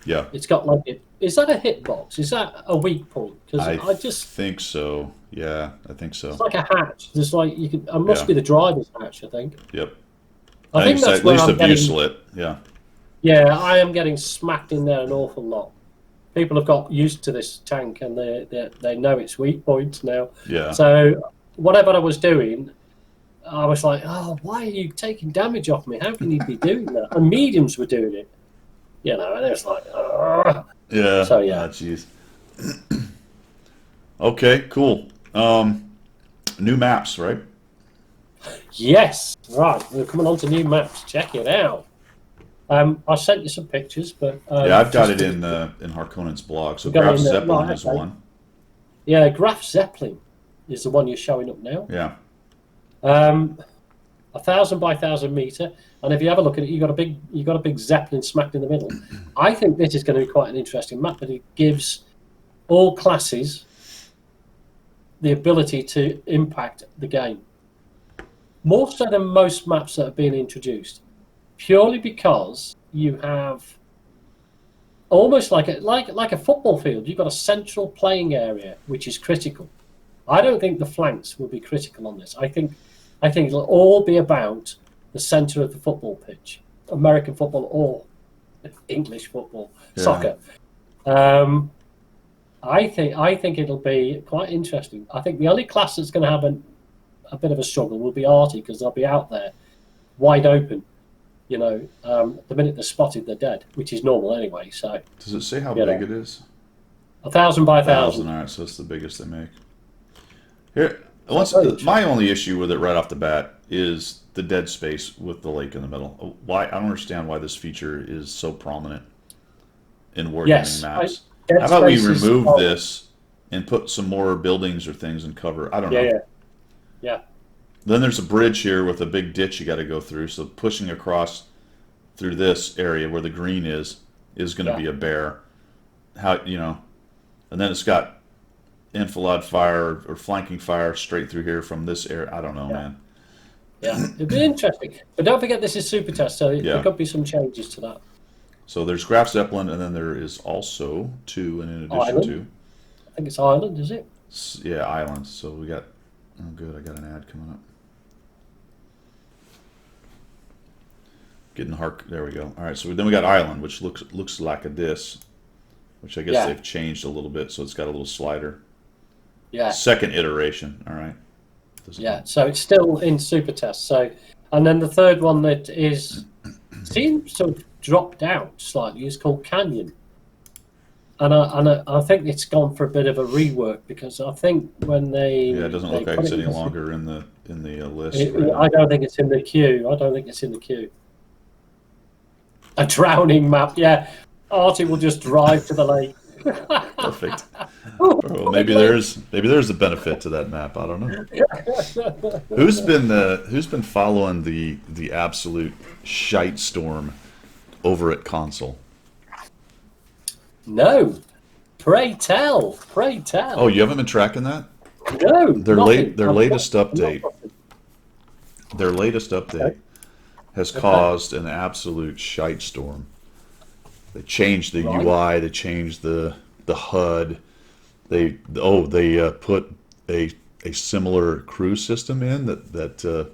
yeah, It's got like it. Is that a hit box? Is that a weak point? Because I I just think so. Yeah, I think it's so. like a hatch. There's like you can. It must Yeah, be the driver's hatch. I think. yep. I I think think it's that's at where least a I'm view getting. slit. Yeah, Yeah, I am getting smacked in there an awful lot. People have got used to this tank and they know its weak points now. yeah. So whatever I was doing, I was like, oh, why are you taking damage off me? How can you be doing that? And mediums were doing it, and it was like, "Ugh." Yeah. So yeah. Ah, jeez. Okay, cool. New maps, right? Yes, right. We're coming on to new maps. Check it out. I sent you some pictures, but Yeah, I've got just it in Harkonnen's blog. So you got it Graf in there. Zeppelin Right, is okay. one. Yeah, Graf Zeppelin is the one you're showing up now. Yeah. 1,000 by 1,000 meter, and if you have a look at it, you got a big Zeppelin smacked in the middle. I think this is going to be quite an interesting map, but it gives all classes the ability to impact the game more so than most maps that have been introduced, purely because you have almost like a football field. You've got a central playing area which is critical. I don't think the flanks will be critical on this. I think it'll all be about the centre of the football pitch, American football or English football, Yeah. soccer. I think it'll be quite interesting. I think the only class that's going to have a bit of a struggle will be Arty, because they'll be out there wide open. The minute they're spotted, they're dead, which is normal anyway. So Does it say how you big know, it is? 1,000 by 1,000. 1,000. All right, so it's the biggest they make. Here, So very interesting. my only issue with it right off the bat is the dead space with the lake in the middle. Why I don't understand why this feature is so prominent in wargaming Yes, maps. dead How about we space is remove horrible. this and put some more buildings or things in cover? I don't Yeah, know. yeah. Then there's a bridge here with a big ditch you got to go through. So pushing across through this area where the green is going to Yeah. be a bear. And then it's got enfilade fire or flanking fire straight through here from this area. I don't know, Yeah. man. Yeah, it'd be interesting. But don't forget, this is super test, so there Yeah. could be some changes to that. So there's Graf Zeppelin, and then there is also two, and in addition Ireland. to, I think it's Ireland, is it? yeah, islands. So we got, oh, good, I got an ad coming up. Getting there we go. All right, so then we got Island, which looks like a this, which I guess Yeah. they've changed a little bit, so it's got a little slider. Yeah, Second iteration. All right. yeah. So it's still in super test. So, and then the third one that seems to have dropped out slightly is called Canyon, and I think it's gone for a bit of a rework, because I think when Yeah, it doesn't look like put it's it any into- longer in the list right I now. don't think it's in the queue. I don't think it's in the queue. A drowning map, yeah. Artie will just drive to the lake. Perfect. Well, maybe there's a benefit to that map. I don't know. Who's been following the absolute shite storm over at console? No, pray tell, pray Oh, tell. you haven't been tracking that? No, Their nothing. late their latest update. Their latest Okay. update has Okay. caused an absolute shite storm. They changed the Right. UI. They changed the HUD. They put a similar crew system in that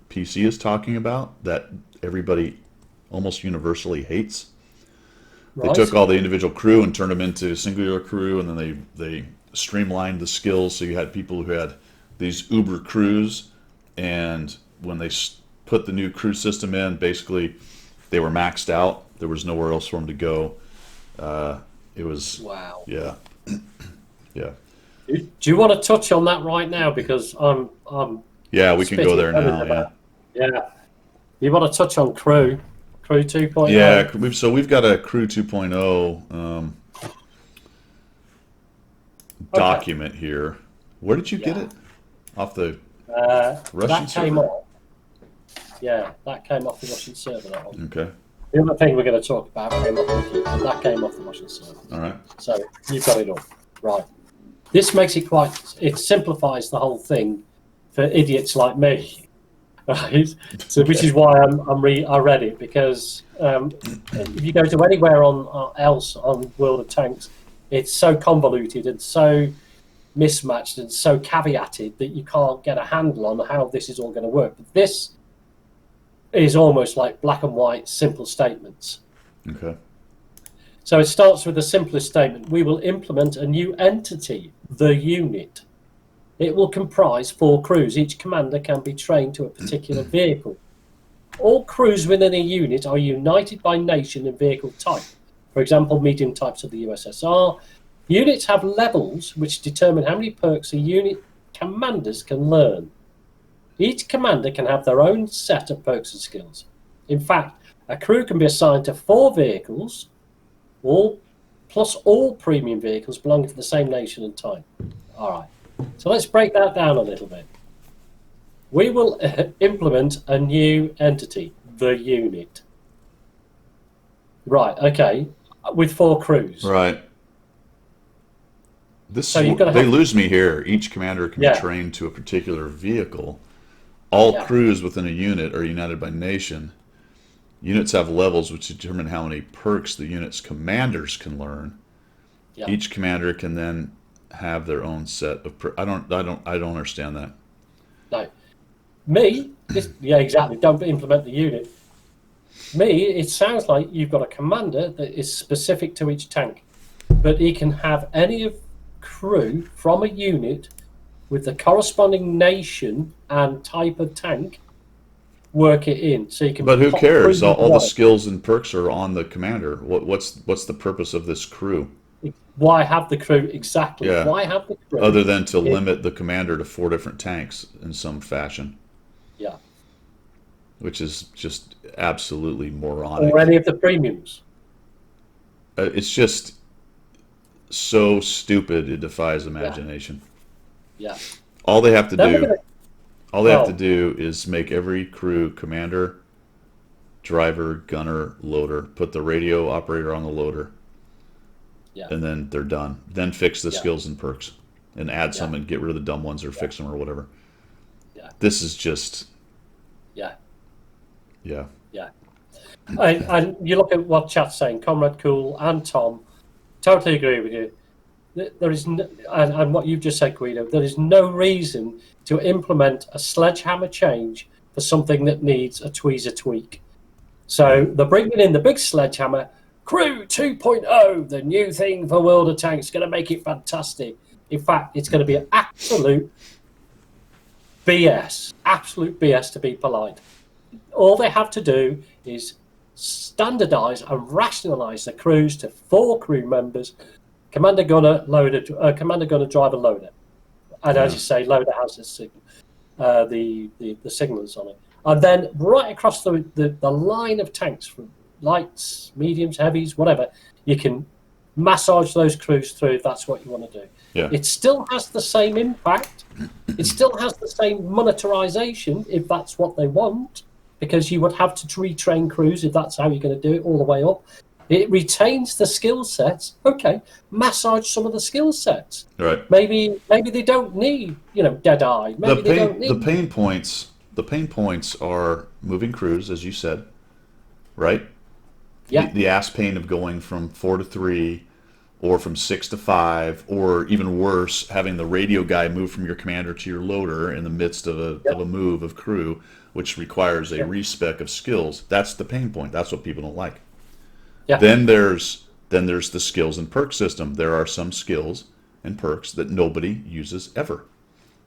PC is talking about that everybody almost universally hates. They took Right. all the individual crew and turned them into singular crew, and then they streamlined the skills. So you had people who had these Uber crews, and when they put the new crew system in, basically they were maxed out. There was nowhere else for them to go. It was, Wow. yeah, yeah, Do you want to touch on that right now? Because I'm yeah. We can go spitting there feathers now. Yeah, about. Yeah. You want to touch on Crew 2.0? yeah. So we've got a Crew 2.0 Okay. document here. Where did you get Yeah. it? Off the Russian That came server? off. Yeah, that came off the Russian server. That one. Okay. The other thing we're going to talk about came off that came off the Russian server. All right. So you've got it all right. This makes it it simplifies the whole thing for idiots like me, right? So which is why I read it, because if you go to anywhere else on World of Tanks, it's so convoluted and so mismatched and so caveated that you can't get a handle on how this is all going to work. But this is almost like black and white, simple statements. Okay. So it starts with the simplest statement. We will implement a new entity, the unit. It will comprise 4 crews. Each commander can be trained to a particular vehicle. All crews within a unit are united by nation and vehicle type. For example, medium types of the USSR. Units have levels which determine how many perks a unit commanders can learn. Each commander can have their own set of perks and skills. In fact, a crew can be assigned to 4 vehicles, plus all premium vehicles belonging to the same nation and type. All right. So let's break that down a little bit. We will implement a new entity, the unit. Right, okay, with 4 crews. Right. So you're going to They have, lose me here. Each commander can be yeah, trained to a particular vehicle. All yeah, crews within a unit are united by nation. Units have levels which determine how many perks the unit's commanders can learn. yeah. Each commander can then have their own set of. I don't understand that. No, yeah, exactly. Don't implement the unit. Me, it sounds like you've got a commander that is specific to each tank, but he can have any of crew from a unit with the corresponding nation and type of tank work it in. So you can But who pop cares? crews All, into all the one. skills and perks are on the commander. What's the purpose of this crew? Why have the crew exactly? Yeah, Why have the crew? other than to It, limit the commander to 4 different tanks in some fashion, yeah, which is just absolutely or moronic. any of the premiums. It's just so stupid it defies Yeah, imagination. yeah. All they have to Then we're do, gonna. all they have to Well, do is make every crew commander, driver, gunner, loader. Put the radio operator on the loader, yeah, and then they're done. Then fix the yeah, skills and perks, and add yeah, some and get rid of the dumb ones or yeah, fix them or whatever. yeah, This is just, yeah, yeah, yeah. And you look at what chat's saying, Comrade Cool and Tom. Totally agree with you. There is, and what you've just said, Guido. There is no reason to implement a sledgehammer change for something that needs a tweezer tweak. yeah. So they're bringing in the big sledgehammer, Crew 2.0, the new thing for World of Tanks, going to make it fantastic. In fact, it's going to be an absolute absolute BS to be polite. All they have to do is standardize and rationalize the crews to 4 crew members, commander gunner, loader, commander gunner, driver, loader. And as Yeah. you say, loader has the signals on it. And then right across the line of tanks, from lights, mediums, heavies, whatever, you can massage those crews through if that's what you want to do. Yeah. It still has the same impact. It still has the same monetarization if that's what they want, because you would have to retrain crews if that's how you're going to do it all the way up. It retains the skill sets. Okay, massage some of the skill sets. Right. Maybe they don't need, dead eye. Maybe they don't need The pain points are moving crews, as you said, right? The ass pain of going from 4 to 3, or from 6 to 5, or even worse, having the radio guy move from your commander to your loader in the midst of a move of crew, which requires a respec of skills. That's the pain point. That's what people don't like. Yeah. Then there's the skills and perk system. There are some skills and perks that nobody uses ever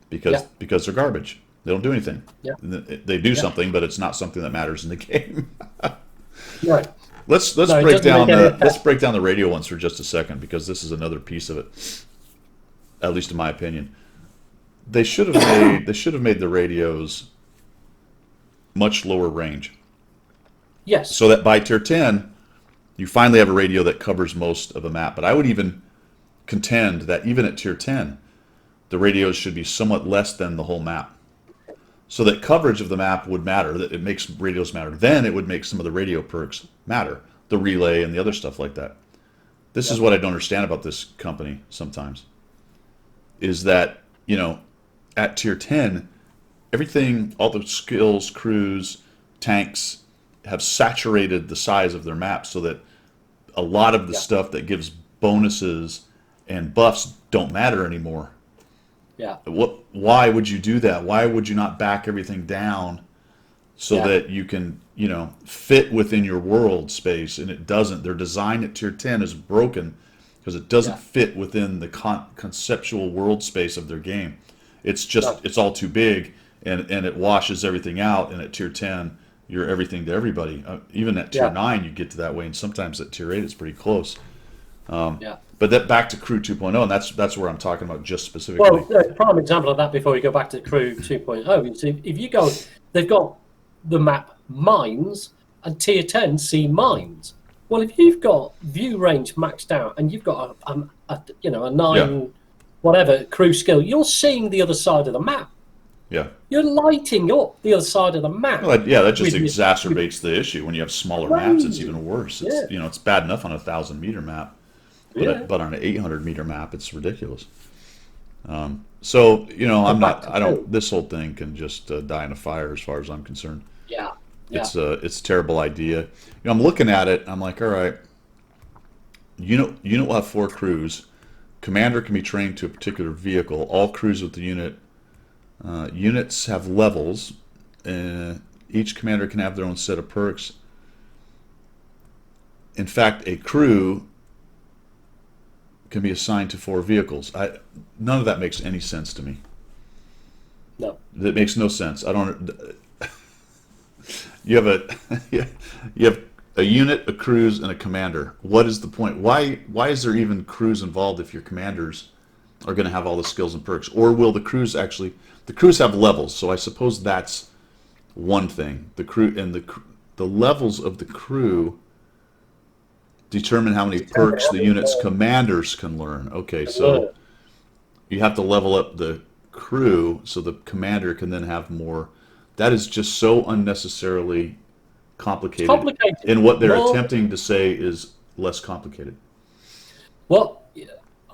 because they're garbage. They don't do anything. Yeah. They do something, but it's not something that matters in the game. Right. Let's break down the radio ones for just a second, because this is another piece of it. At least in my opinion, they should have made the radios much lower range. Yes. So that by tier 10, you finally have a radio that covers most of a map. But I would even contend that even at tier 10, the radios should be somewhat less than the whole map, so that coverage of the map would matter, that it makes radios matter. Then it would make some of the radio perks matter, the relay and the other stuff like that. This is what I don't understand about this company sometimes, is that, at tier 10, everything, all the skills, crews, tanks, have saturated the size of their map so that a lot of the stuff that gives bonuses and buffs don't matter anymore. Yeah. Why would you do that? Why would you not back everything down so that you can, fit within your world space? And it doesn't. Their design at tier 10 is broken because it doesn't fit within the conceptual world space of their game. It's just it's all too big, and it washes everything out. And at tier 10, you're everything to everybody. Even at tier 9, you get to that way, and sometimes at tier 8, it's pretty close. But that back to Crew 2.0, and that's where I'm talking about just specifically. Well, a prime example of that before we go back to Crew 2.0 is if you go, they've got the map mines and tier 10 see mines. Well, if you've got view range maxed out and you've got a 9 whatever crew skill, you're seeing the other side of the map. Yeah. You're lighting up the other side of the map. Well, that just exacerbates the issue. When you have smaller maps, it's even worse. It's it's bad enough on a 1,000-meter map, but on an 800-meter map, it's ridiculous. So this whole thing can just die in a fire as far as I'm concerned. Yeah. It's a terrible idea. I'm looking at it. I'm like, all right. Unit will have 4 crews. Commander can be trained to a particular vehicle. All crews with the unit. Units have levels. Each commander can have their own set of perks. In fact, a crew can be assigned to 4 vehicles. None of that makes any sense to me. No. That makes no sense. I don't. You have a unit, a crews, and a commander. What is the point? Why is there even crews involved if your commanders are going to have all the skills and perks? Or will the crews actually? The crews have levels, so I suppose that's one thing. The crew and the levels of the crew determine how many perks the unit's commanders can learn. Okay, so you have to level up the crew so the commander can then have more. That is just so unnecessarily complicated. It's complicated. And what they're attempting to say is less complicated. Well,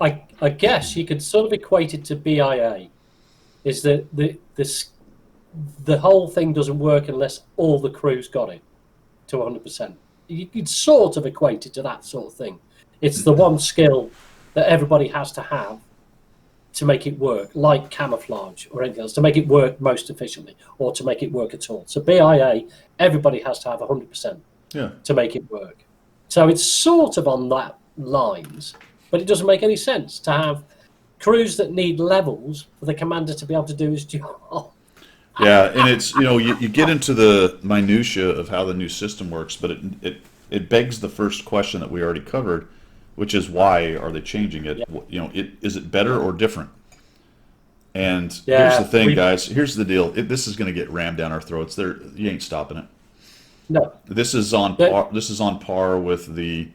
I guess you could sort of equate it to BIA. Is that the whole thing doesn't work unless all the crew's got it to 100%. You could sort of equate it to that sort of thing. It's the one skill that everybody has to have to make it work, like camouflage or anything else, to make it work most efficiently or to make it work at all. So BIA, everybody has to have 100% to make it work. So it's sort of on that lines, but it doesn't make any sense to have crews that need levels for the commander to be able to do his job. Yeah, and it's you get into the minutia of how the new system works, but it begs the first question that we already covered, which is why are they changing it? Is it better or different? And here's the thing, guys. Here's the deal. This is going to get rammed down our throats. You ain't stopping it. No. This is on par. This is on par with the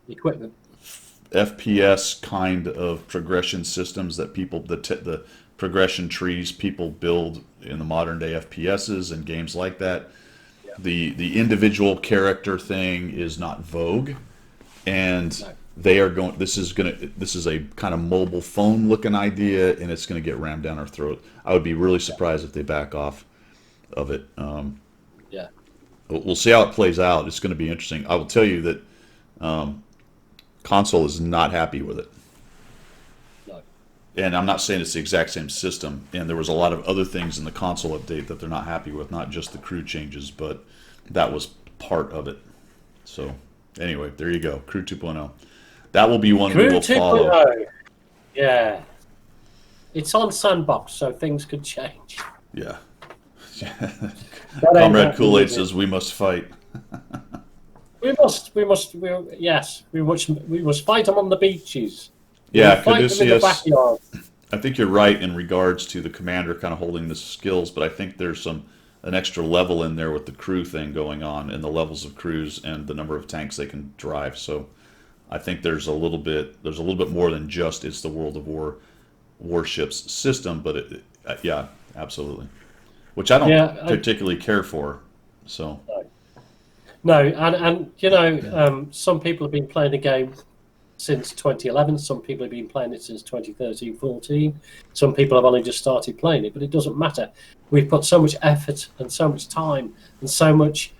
equipment. FPS kind of progression systems that people, the progression trees people build in the modern day FPSs and games like that. Yeah. The individual character thing is not vogue, and No. they are going. This is a kind of mobile phone looking idea, and it's going to get rammed down our throat. I would be really surprised if they back off of it. Yeah. We'll see how it plays out. It's going to be interesting. I will tell you that console is not happy with it. No. And I'm not saying it's the exact same system. And there was a lot of other things in the console update that they're not happy with, not just the crew changes, but that was part of it. So anyway, there you go. Crew 2.0. That will be one we Crew will follow. 2.0. Yeah. It's on Sandbox, so things could change. Yeah. That ain't Comrade happening, Kool-Aid is it? says we must fight. We must fight them on the beaches. Yeah, We'll fight them in the Caduceus. backyard. I think you're right in regards to the commander kind of holding the skills, but I think there's an extra level in there with the crew thing going on and the levels of crews and the number of tanks they can drive. So I think there's a little bit more than just it's the World of warships system, but yeah, absolutely. Which I don't particularly care for. So No, and you know, some people have been playing the game since 2011. Some people have been playing it since 2013, 14. Some people have only just started playing it, but it doesn't matter. We've put so much effort and so much time and so much.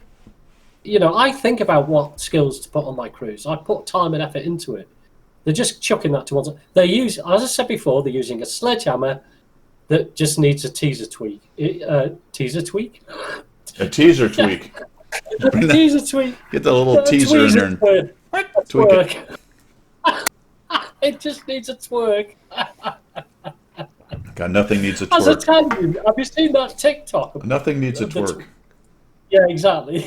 You know, I think about what skills to put on my crews. I put time and effort into it. They're just chucking that to one side. They use, as I said before, they're using a sledgehammer that just needs a teaser tweak. Teaser tweak? a teaser tweak. Teaser tweak. Get the little teaser in there and tweak it. It just needs a twerk. God, nothing needs a As I twerk. tell you, have you seen that TikTok? Nothing needs a twerk. Yeah, exactly.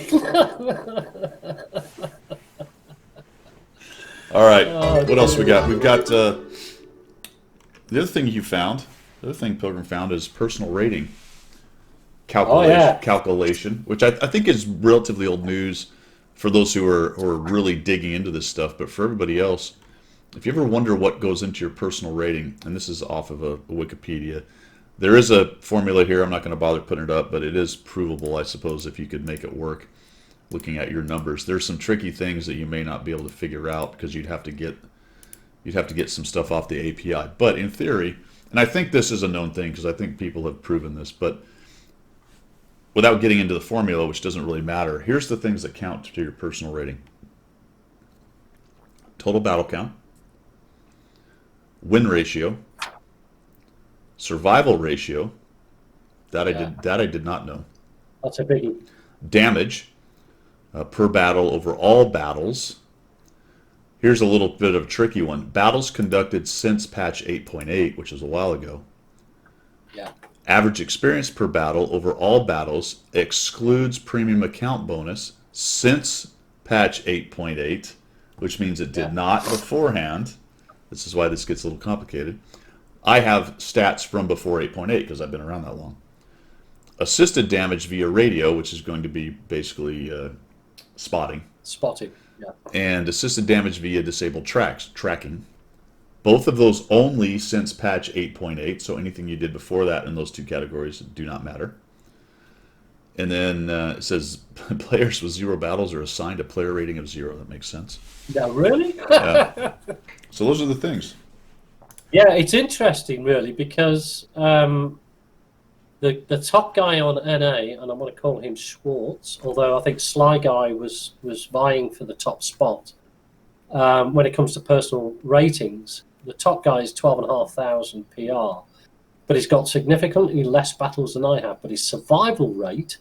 All right, what else we got? We've got the other thing you found. The other thing Pilgrim found is personal rating calculation, which I think is relatively old news for those who are really digging into this stuff. But for everybody else, if you ever wonder what goes into your personal rating, and this is off of a Wikipedia, there is a formula here. I'm not going to bother putting it up, but it is provable, I suppose, if you could make it work. Looking at your numbers, there's some tricky things that you may not be able to figure out because you'd have to get some stuff off the API. But in theory, and I think this is a known thing because I think people have proven this, but without getting into the formula, which doesn't really matter, here's the things that count to your personal rating: total battle count, win ratio, survival ratio. That I did not know. That's a biggie. Damage per battle over all battles. Here's a little bit of a tricky one. Battles conducted since patch 8.8, which was a while ago. Yeah. Average experience per battle over all battles excludes premium account bonus since patch 8.8, which means it did not beforehand. This is why this gets a little complicated. I have stats from before 8.8 because I've been around that long. Assisted damage via radio, which is going to be basically spotting. Spotting, yeah. And assisted damage via disabled tracking. Both of those only since patch 8.8, so anything you did before that in those two categories do not matter. And then it says players with 0 battles are assigned a player rating of 0. That makes sense. Yeah, really? Yeah. So those are the things. Yeah, it's interesting, really, because the top guy on NA, and I'm going to call him Schwartz, although I think Sly Guy was vying for the top spot. When it comes to personal ratings, the top guy is 12,500 PR, but he's got significantly less battles than I have, but his survival rate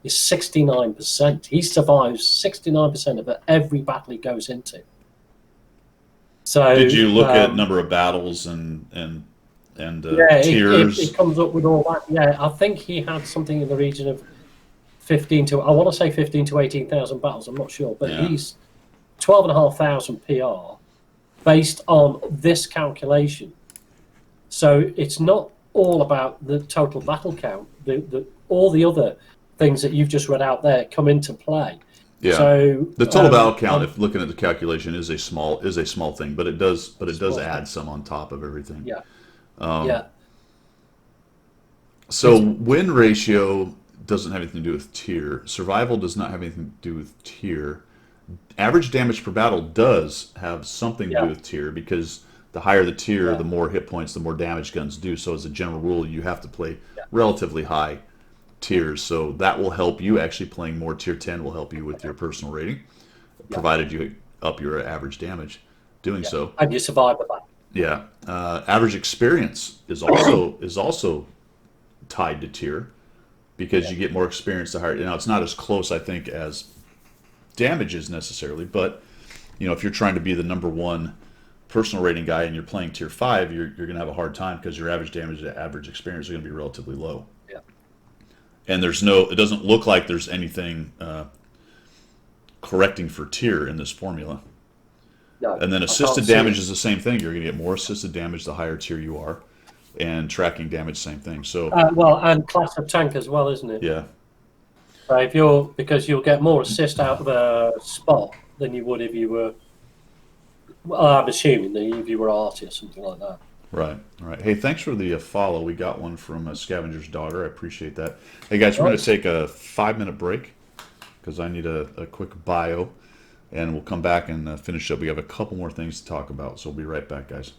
is 69%. He survives 69% of every battle he goes into. So did you look at number of battles and tiers? It comes up with all that. Yeah, I think he had something in the region of 15 to 18,000 battles. I'm not sure, but he's 12,500 PR based on this calculation. So it's not all about the total battle count. All the other things that you've just read out there come into play. Yeah. So The total battle count, um, if looking at the calculation, is a small thing, but it does small add thing. some on top of everything. Yeah, yeah, So it's win ratio doesn't have anything to do with tier. Survival does not have anything to do with tier. Average damage per battle does have something to do yeah, with tier because the higher the tier, yeah, the more hit points, the more damage guns do. So as a general rule, you have to play yeah, relatively high tiers. So that will help you. Actually, playing more tier 10 will help you with your personal rating, yeah, provided you up your average damage doing yeah. so. And you survive the battle. Yeah. Average experience is also tied to tier because Yeah, you get more experience the higher. It's not as close, I think, as damages necessarily, but if you're trying to be the number one personal rating guy and you're playing tier 5, you're going to have a hard time because your average damage and average experience are going to be relatively low. yeah. And it doesn't look like there's anything correcting for tier in this formula. No, And then I can't assisted see damage it. is the same thing. You're going to get more assisted damage the higher tier you are, and tracking damage, same thing. So, Well, and class of tank as well, isn't it? yeah, So if you're because you'll get more assist out of a spot than you would if you were. Well, I'm assuming that if you were arty or something like that. right, right. Hey, thanks for the follow. We got one from Scavenger's Daughter. I appreciate that. Hey, guys, we're going to Nice. take a 5-minute break because I need a quick bio, and we'll come back and finish up. We have a couple more things to talk about, so we'll be right back, guys.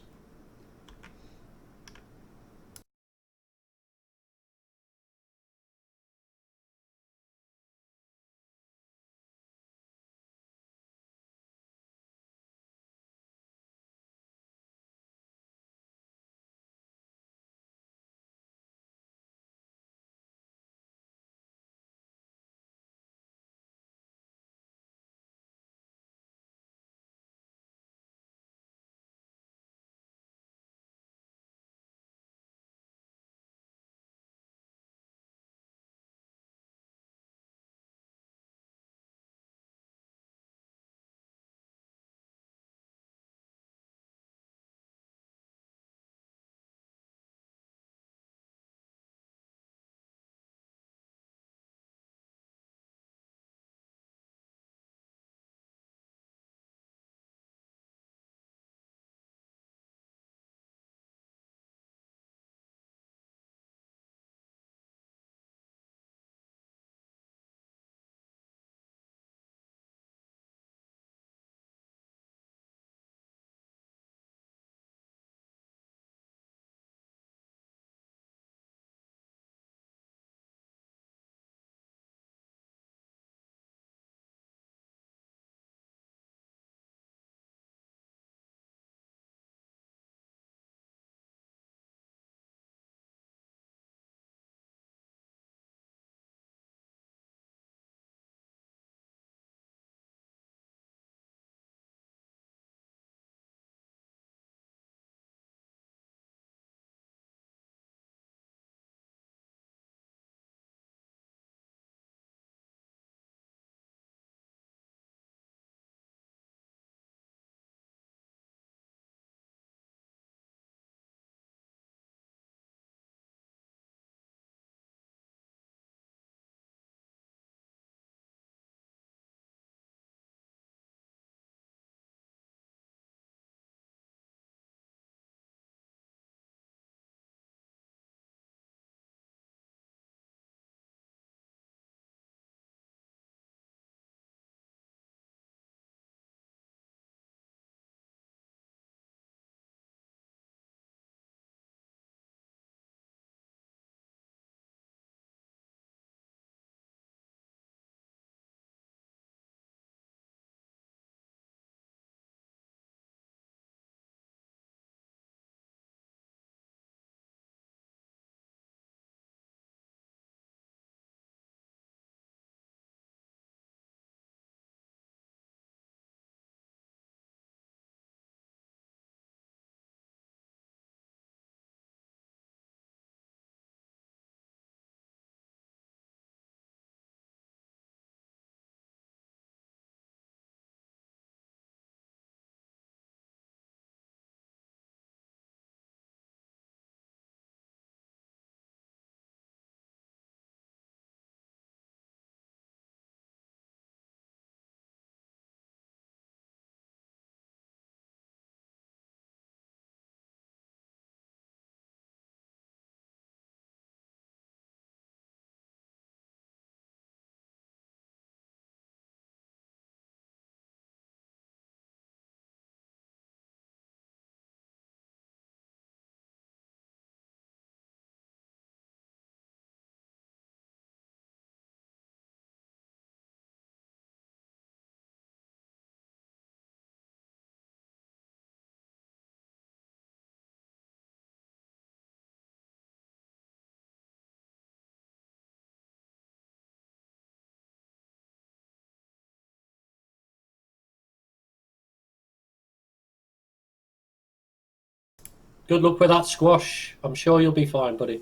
Good luck with that squash. I'm sure you'll be fine, buddy.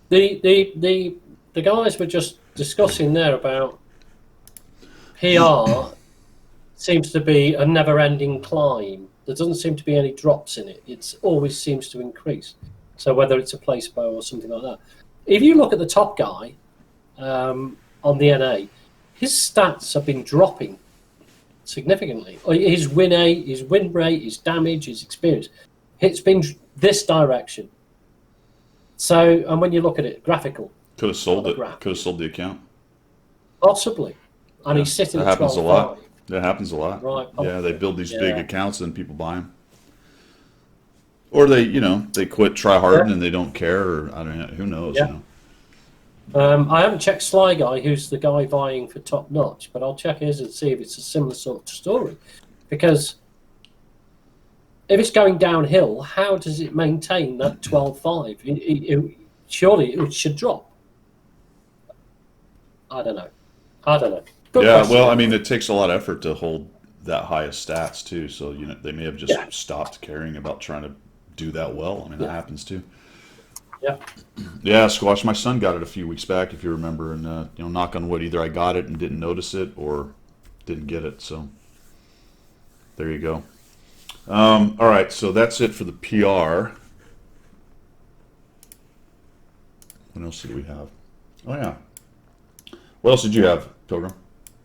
The guys were just discussing there about PR seems to be a never-ending climb. There doesn't seem to be any drops in it. It always seems to increase. So whether it's a place bow or something like that. If you look at the top guy on the NA, his stats have been dropping significantly. His win rate, his damage, his experience. It's been this direction. So, and when you look at it, graphical. Could have sold it. Could have sold the account. Possibly. And he's sitting that at happens 12. a lot. That happens a lot. Right. Yeah, they build these big accounts and people buy them. Or they, they quit, try hard, and they don't care, or I don't know, who knows, I haven't checked Sly Guy, who's the guy vying for Top Notch, but I'll check his and see if it's a similar sort of story. Because if it's going downhill, how does it maintain that 12.5? Surely it should drop. I don't know. Good question. Well, I mean, it takes a lot of effort to hold that high of stats, too, so, they may have just stopped caring about trying to do that well. I mean, that happens, too. Yeah. Yeah, squash. My son got it a few weeks back, if you remember, and knock on wood, either I got it and didn't notice it, or didn't get it. So there you go. All right, so that's it for the PR. What else did we have? Oh yeah. What else did you have, Pilgrim?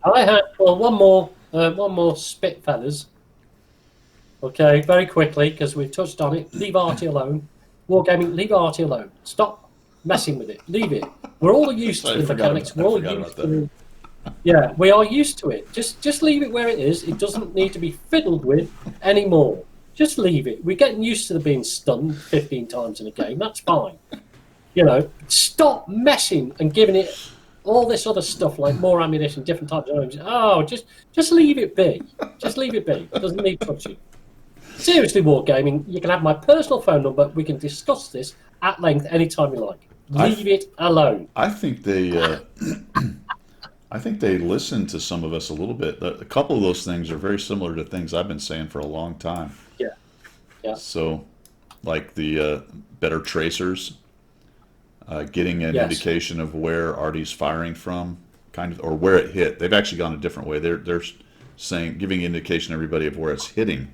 I had one more spit feathers. Okay, very quickly because we've touched on it. Leave Artie alone. Wargaming, leave Artie alone. Stop messing with it. Leave it. We're all used to the mechanics. We're all used to. Yeah, we are used to it. Just leave it where it is. It doesn't need to be fiddled with anymore. Just leave it. We're getting used to being stunned 15 times in a game. That's fine. Stop messing and giving it all this other stuff like more ammunition, different types of arms. Oh, just leave it be. Just leave it be. It doesn't need touching. Seriously, Wargaming, you can have my personal phone number. We can discuss this at length anytime you like. Leave it alone. I think they listen to some of us a little bit. A couple of those things are very similar to things I've been saying for a long time. Yeah. So, like the better tracers, getting an indication of where Artie's firing from, kind of, or where it hit. They've actually gone a different way. They're saying, giving indication to everybody of where it's hitting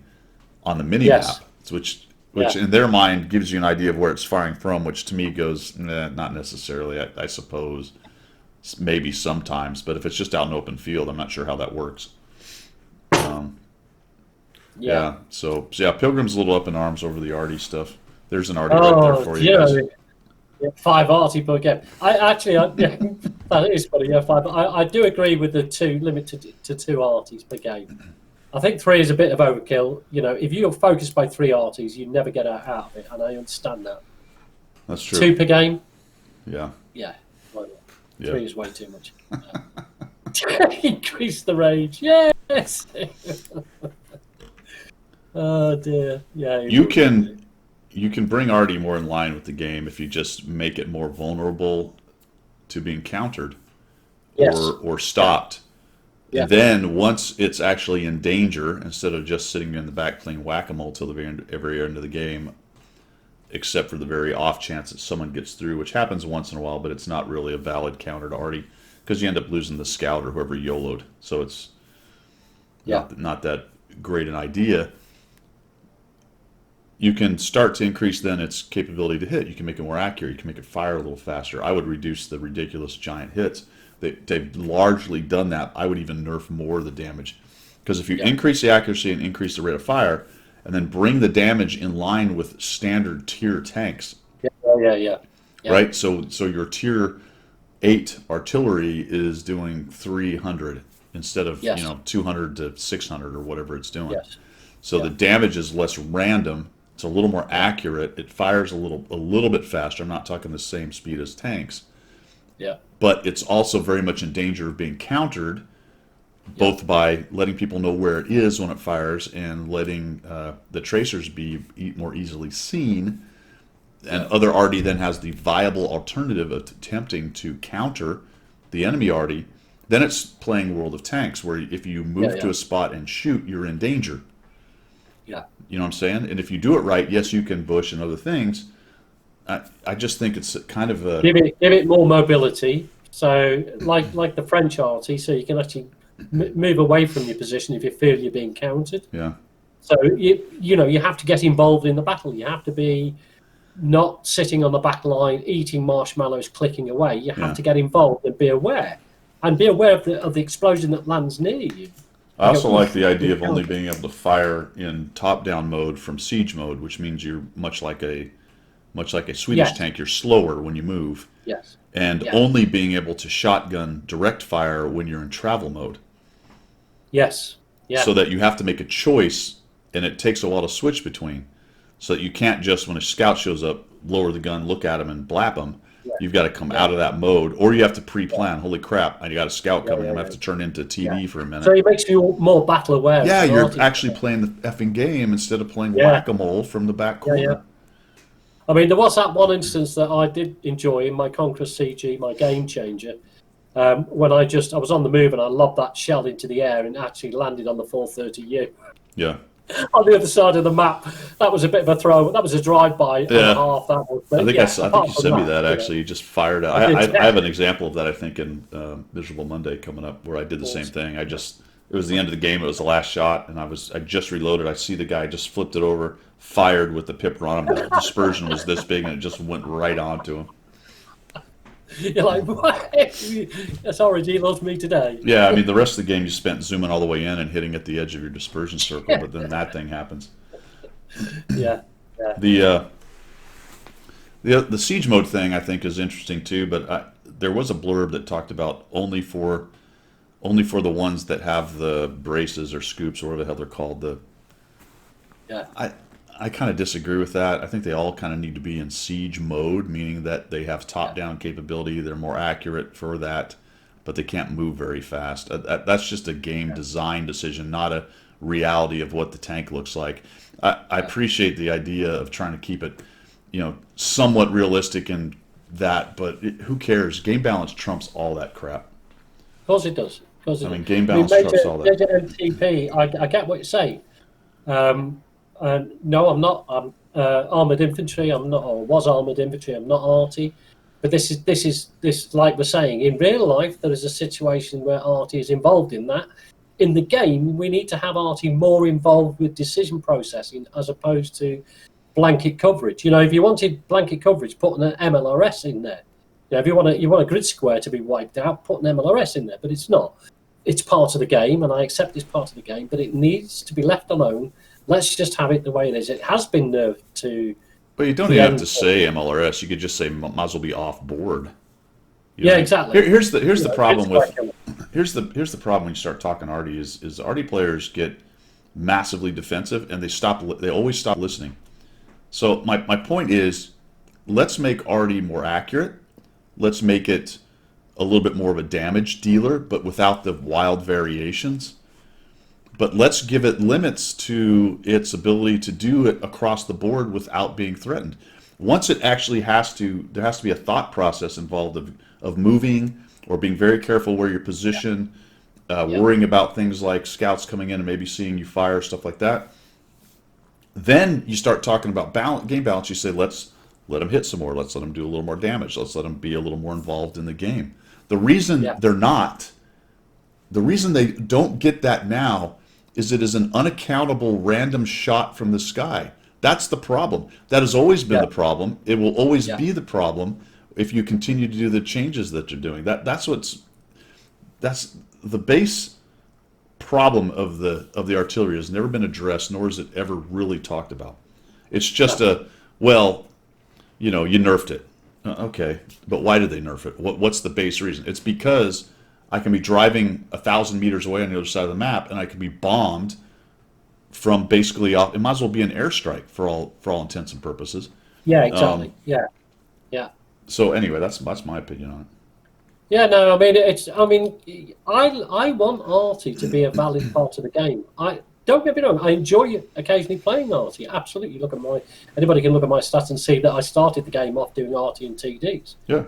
on the mini map, which in their mind gives you an idea of where it's firing from, which to me goes, not necessarily. I suppose maybe sometimes, but if it's just out in open field, I'm not sure how that works. So Pilgrim's a little up in arms over the Artie stuff. There's an Artie right there for you guys. Yeah, 5 Artie per game. That is funny. Yeah, 5. I do agree with the limited to 2 Arties per game. I think 3 is a bit of overkill. If you're focused by 3 Arties, you never get out of it, and I understand that. That's true. 2 per game? Yeah. Yeah. Why not? Yeah. 3 is way too much. Increase the rage. Yes. Oh dear. Yeah. You can bring Artie more in line with the game if you just make it more vulnerable to being countered or stopped. Yeah. And then once it's actually in danger, instead of just sitting in the back playing whack-a-mole till the very end of the game, except for the very off chance that someone gets through, which happens once in a while, but it's not really a valid counter to Artie because you end up losing the scout or whoever YOLO'd. So it's not that great an idea. You can start to increase then its capability to hit. You can make it more accurate. You can make it fire a little faster. I would reduce the ridiculous giant hits. They've largely done that. I would even nerf more of the damage. Because if you increase the accuracy and increase the rate of fire, and then bring the damage in line with standard tier tanks. Yeah. Right? So your tier 8 artillery is doing 300 instead of 200 to 600 or whatever it's doing. Yes. So the damage is less random. It's a little more accurate. It fires a little bit faster. I'm not talking the same speed as tanks. Yeah. But it's also very much in danger of being countered, both by letting people know where it is when it fires and letting the tracers be more easily seen. And other Artie then has the viable alternative of attempting to counter the enemy Artie. Then it's playing World of Tanks, where if you move to a spot and shoot, you're in danger. Yeah. You know what I'm saying? And if you do it right, yes, you can bush and other things. I just think it's kind of a Give it more mobility. So like the French arty, so you can actually move away from your position if you feel you're being countered. yeah. So you have to get involved in the battle. You have to be not sitting on the back line eating marshmallows, clicking away. You have Yeah. to get involved and be aware, of the explosion that lands near you. I You go, also like oof, the idea you're of only countered. being able to fire in top-down mode from siege mode, which means you're much like a Swedish Yes, tank. You're slower when you move, yes, and yeah, only being able to shotgun direct fire when you're in travel mode, yes, so yeah, that you have to make a choice, and it takes a while to switch between. So that you can't just, when a scout shows up, lower the gun, look at him, and blap him. yeah, You've got to come yeah, out of that mode, or you have to yeah, pre-plan. Holy crap! I got a scout yeah, coming. yeah, I'm gonna have yeah, to turn into yeah. TV for a So minute. it makes you more battle aware as Yeah, an you're artist. actually playing the effing game instead of playing Yeah, whack-a-mole from the back yeah, yeah. corner. I mean, there was that one instance that I did enjoy in my Conqueror CG, my game changer, when I was on the move and I lobbed that shell into the air and actually landed on the 430U Yeah, on the other side of the map. That was a bit of a throw. That was a drive-by and a yeah. half. That was, I but think I, yeah. s- I think Apart you from sent me that, that actually. You just fired it. I did. I Yeah. have an example of that. I think in Miserable Monday coming up where I did the same Awesome. thing. It was the end of the game. It was the last shot, and I just reloaded. I see the guy just flipped it over, fired with the pip on him. The dispersion was this big, and it just went right onto him. You're like, what? Sorry, he loves me today. Yeah, I mean the rest of the game you spent zooming all the way in and hitting at the edge of your dispersion circle, Yeah, but then that thing happens. yeah, yeah, The the siege mode thing I think is interesting too, but there was a blurb that talked about only for the ones that have the braces or scoops or whatever the hell they're called. yeah, I I kind of disagree with that. I think they all kind of need to be in siege mode, meaning that they have yeah, top-down capability. They're more accurate for that, but they can't move very fast. That's just a game yeah, design decision, not a reality of what the tank looks like. I yeah. appreciate the idea of trying to keep it, somewhat realistic and that, but who cares? Game balance trumps all that crap. Of course it does. Of course I it does. mean, game I mean, balance trumps all that. Major MTP. I get what you're saying. No, I'm not. I'm armored infantry. I'm not, or was armored infantry. I'm not arty. But this. Like we're saying, in real life, there is a situation where arty is involved in that. In the game, we need to have arty more involved with decision processing as opposed to blanket coverage. If you wanted blanket coverage, put an MLRS in there. If you want a grid square to be wiped out, put an MLRS in there. But it's not. It's part of the game, and I accept it's part of the game. But it needs to be left alone. Let's just have it the way it is. It has been nerfed to But you don't the even have to end. say MLRS. You could just say might as well be off board. Yeah, What I mean? exactly. Here's the Grid problem square with killer. here's the problem when you start talking arty is arty players get massively defensive and they always stop listening. So my point is, let's make arty more accurate. Let's make it a little bit more of a damage dealer, but without the wild variations. But let's give it limits to its ability to do it across the board without being threatened. Once it actually there has to be a thought process involved of moving or being very careful where you're positioned, Yeah, worrying about things like scouts coming in and maybe seeing you fire, stuff like that. Then you start talking about game balance. You say, let's let them hit some more. Let's let them do a little more damage. Let's let them be a little more involved in the game. The reason yeah, they're not, the reason they don't get that now is it is an unaccountable random shot from the sky. That's the problem. That has always been yeah, the problem. It will always yeah, be the problem if you continue to do the changes that you're doing. That's the base problem of the artillery has never been addressed, nor is it ever really talked about. It's just no, you nerfed it. Okay, but why did they nerf it? What's the base reason? It's because I can be driving 1,000 meters away on the other side of the map, and I can be bombed from basically off. It might as well be an airstrike for all intents and purposes. yeah, Um, exactly. Yeah, yeah. so anyway, that's my opinion on Yeah, no, I mean I want arty to be a valid part of the game. I don't get me wrong, I enjoy occasionally playing arty. Absolutely, anybody can look at my stats and see that I started the game off doing arty and TDs, it. Yeah,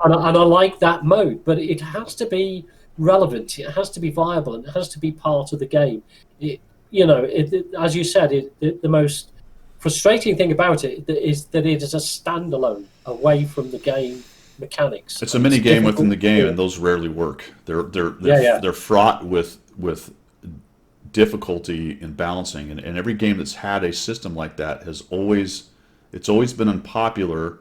and I like that mode. But it has to be relevant, it has to be viable, and it has to be part of the game. as you said, the most frustrating thing about it is that it is a standalone away from the game mechanics. It's a And mini it's game within difficult the to game, do. and those rarely work. They're Yeah, they're, yeah, they're fraught with difficulty in balancing, and every game that's had a system like that it's always been unpopular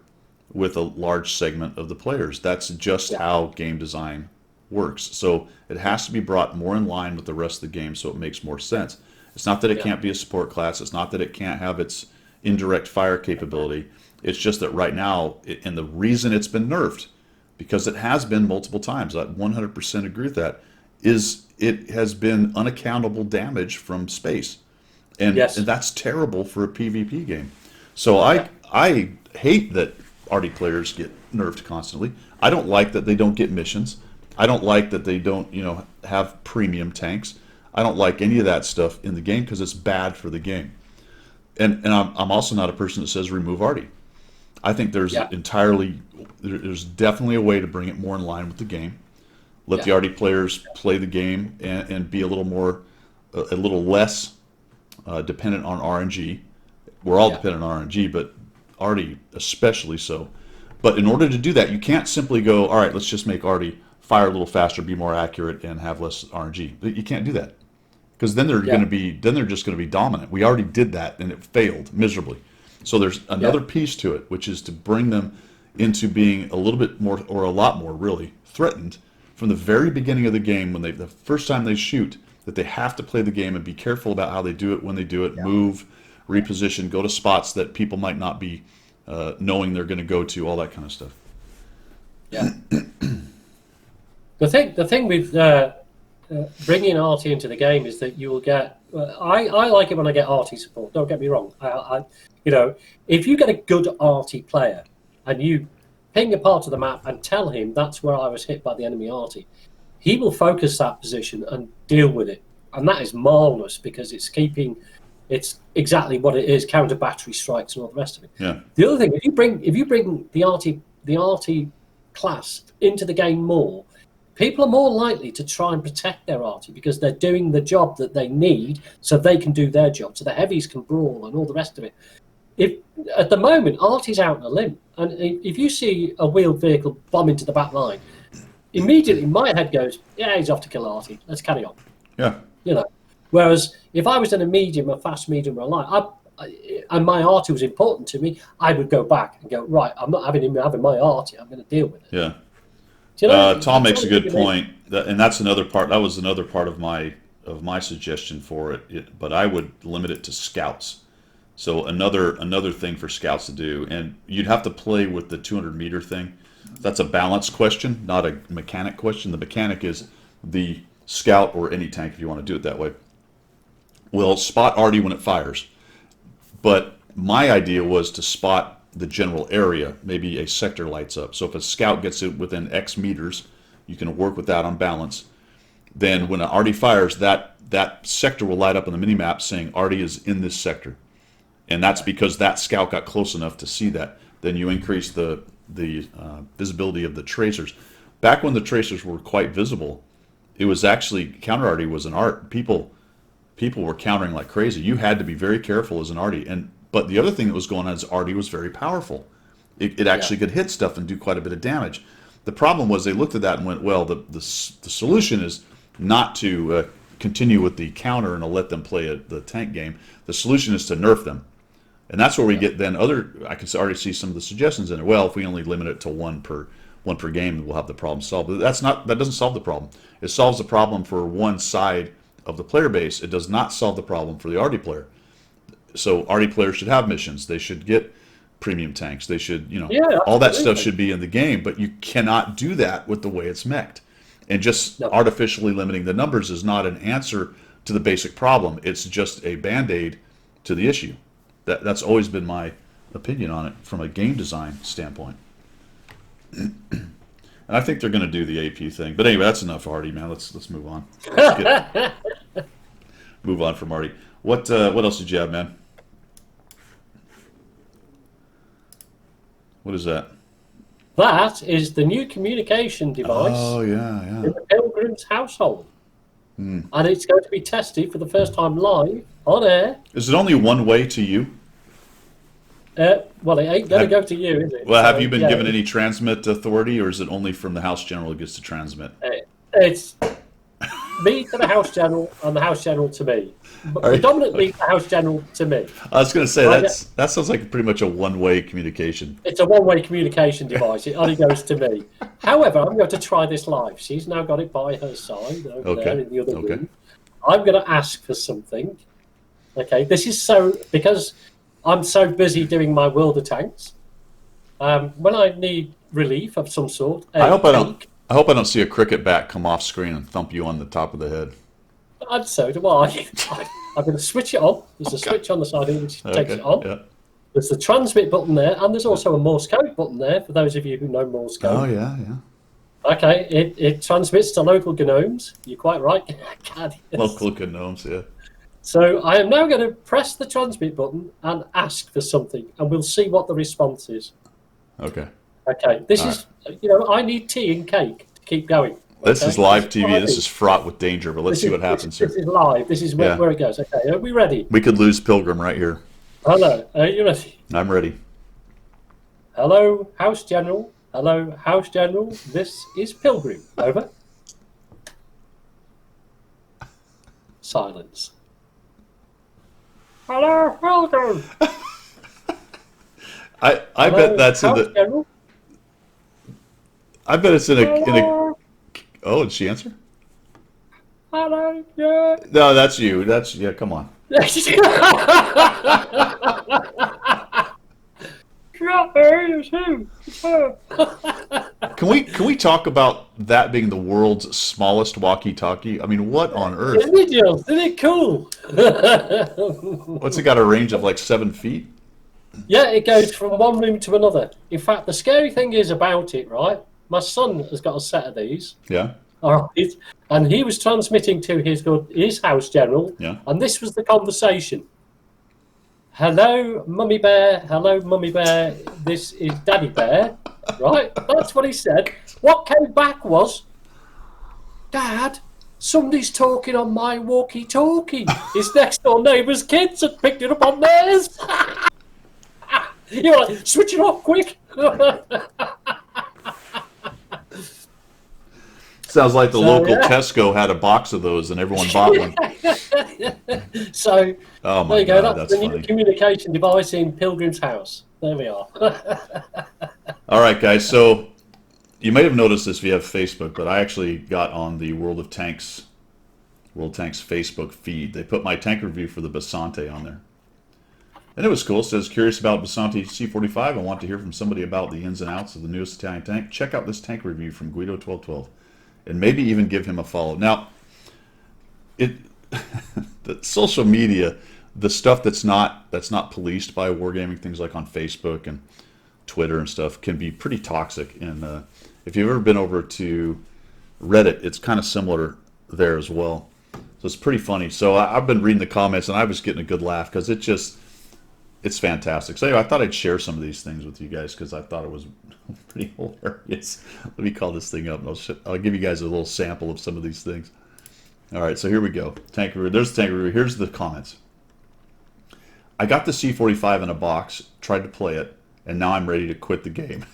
with a large segment of the players. That's just yeah, how game design works. So it has to be brought more in line with the rest of the game so it makes more sense. It's not that it yeah, can't be a support class. It's not that it can't have its indirect fire capability. It's just that right now, and the reason it's been nerfed, because it has been multiple times, I 100% agree with that, is it has been unaccountable damage from space. And yes, that's terrible for a PvP game. So yeah, I hate that arty players get nerfed constantly. I don't like that they don't get missions. I don't like that they don't, have premium tanks. I don't like any of that stuff in the game because it's bad for the game. And I'm also not a person that says remove arty. I think yeah, there's definitely a way to bring it more in line with the game. Let yeah, the arty players play the game and be a little less dependent on RNG. We're all yeah, dependent on RNG, but arty especially so. But in order to do that, you can't simply go, all right, let's just make arty fire a little faster, be more accurate, and have less RNG. You can't do that because yeah, then they're just going to be dominant. We already did that and it failed miserably. So there's yeah, another piece to it, which is to bring them into being a little bit more, or a lot more, really threatened from the very beginning of the game when the first time they shoot, that they have to play the game and be careful about how they do it, when they do it, yeah, move, reposition, go to spots that people might not be knowing they're going to go to, all that kind of stuff. yeah. The thing with bringing arty into the game is that you will get. I like it when I get arty support. Don't get me wrong. If you get a good arty player and you ping a part of the map and tell him that's where I was hit by the enemy arty, he will focus that position and deal with it, and that is marvelous because it's exactly what it is: counter battery strikes and all the rest of it. Yeah, The other thing, if you bring the arty class into the game more, people are more likely to try and protect their arty because they're doing the job that they need so they can do their job, so the heavies can brawl and all the rest of it. If at the moment arty's out on a limb, and if you see a wheeled vehicle bomb into the back line, immediately my head goes, yeah, he's off to kill arty. Let's carry on. yeah, You know. Whereas if I was in a fast medium or a light, and my arty was important to me, I would go back and go, right, I'm not having him having my arty. I'm going to deal with it. yeah. Do you know? Tom You makes kind a of see good what I mean? point, and that's another part. That was another part of my suggestion for it. But I would limit it to scouts. So another thing for scouts to do, and you'd have to play with the 200-meter thing. That's a balance question, not a mechanic question. The mechanic is the scout or any tank, if you want to do it that way, will spot arty when it fires. But my idea was to spot the general area, maybe a sector lights up. So if a scout gets it within X meters, you can work with that on balance. Then when an arty fires, that sector will light up on the minimap saying arty is in this sector. And that's because that scout got close enough to see that. Then you increase the visibility of the tracers. Back when the tracers were quite visible, it was actually counter arty was an art. People were countering like crazy. You had to be very careful as an arty. But the other thing that was going on is arty was very powerful. It Yeah, actually could hit stuff and do quite a bit of damage. The problem was they looked at that and went, well, the solution is not to continue with the counter and to let them play the tank game. The solution is to nerf them. And that's where we yeah, get then I can already see some of the suggestions in there. Well, if we only limit it to one per game, we'll have the problem solved. But that doesn't solve the problem. It solves the problem for one side of the player base. It does not solve the problem for the arty player. So arty players should have missions. They should get premium tanks. They should, yeah, all that stuff absolutely. should be in the game. But you cannot do that with the way it's mech'd. And just No, artificially limiting the numbers is not an answer to the basic problem. It's just a band-aid to the issue. That's always been my opinion on it from a game design standpoint. And I think they're going to do the AP thing. But anyway, that's enough, Artie, man. Let's move on. Let's move on from Artie. What else did you have, man? What is that? that is the new communication device Oh yeah, yeah. in the Pilgrim's household. and it's going to be tested for the first time live on air. Is it only one way to you? Well, it ain't going to go to you, is it? Well, have So, you been yeah, given any transmit authority, or is it only from the House General gets to transmit? it's me to the House General and the House General to me. But All right. predominantly the House General to me. I was going to say Right. that sounds like pretty much a one-way communication. It's a one-way communication device. It only goes to me. However, I'm going to try this live. She's now got it by her side over there in the other room. I'm going to ask for something. Okay, this is because I'm so busy doing my World of Tanks. When I need relief of some sort, I hope I don't see a cricket bat come off screen and thump you on the top of the head. And so do I. I'm going to switch it on. There's a switch on the side which takes it on. Yeah. There's the transmit button there, and there's also a Morse code button there for those of you who know Morse code. Oh yeah. Okay, it transmits to local gnomes. You're quite right. God, yes. Local gnomes, yeah. So I am now going to press the transmit button and ask for something, and we'll see what the response is. Okay. Okay, this is, I need tea and cake to keep going. This is live This is TV. This is fraught with danger, but let's see what happens here. This is live. This is where it goes. Okay, are we ready? We could lose Pilgrim right here. Hello, are you ready? I'm ready. Hello, House General. Hello, House General. This is Pilgrim. Over. Silence. Hello, Pilgrim. I Hello, bet that's House in the. General. I bet it's in a. Hello. Oh, did she answer? Hello, yeah. No, that's you. Come on. It's him. It's her. Can we talk about that being the world's smallest walkie-talkie? I mean, what on earth? Isn't it, Jill? Isn't it cool? What's it got a range of like 7 feet? Yeah, it goes from one room to another. In fact, the scary thing is about it, right? My son has got a set of these. Yeah. All right, and he was transmitting to his House General, Yeah. and this was the conversation. Hello, Mummy Bear. Hello, Mummy Bear. This is Daddy Bear. Right? That's what he said. What came back was, Dad, somebody's talking on my walkie-talkie. His next door neighbour's kids had picked it up on theirs. You're like, switch it off quick. Sounds like the local Tesco had a box of those and everyone bought one. So, Oh my there you go. God, That's that's the new funny. communication device in Pilgrim's house. There we are. All right, guys. So you may have noticed this if you have Facebook, but I actually got on the World Tanks Facebook feed. They put my tank review for the Basante on there. And it was cool. It says, curious about Basante C45. I want to hear from somebody about the ins and outs of the newest Italian tank. Check out this tank review from Guido1212. And maybe even give him a follow. Now, the social media, the stuff that's not policed by wargaming, things like on Facebook and Twitter and stuff, can be pretty toxic. And if you've ever been over to Reddit, it's kind of similar there as well. So it's pretty funny. So I've been reading the comments, and I was getting a good laugh because it's fantastic. So anyway, I thought I'd share some of these things with you guys because I thought it was pretty hilarious. Let me call this thing up, and I'll give you guys a little sample of some of these things. All right, so here we go. Tank review. There's the tank review. Here's the comments. I got the C45 in a box, tried to play it, and now I'm ready to quit the game.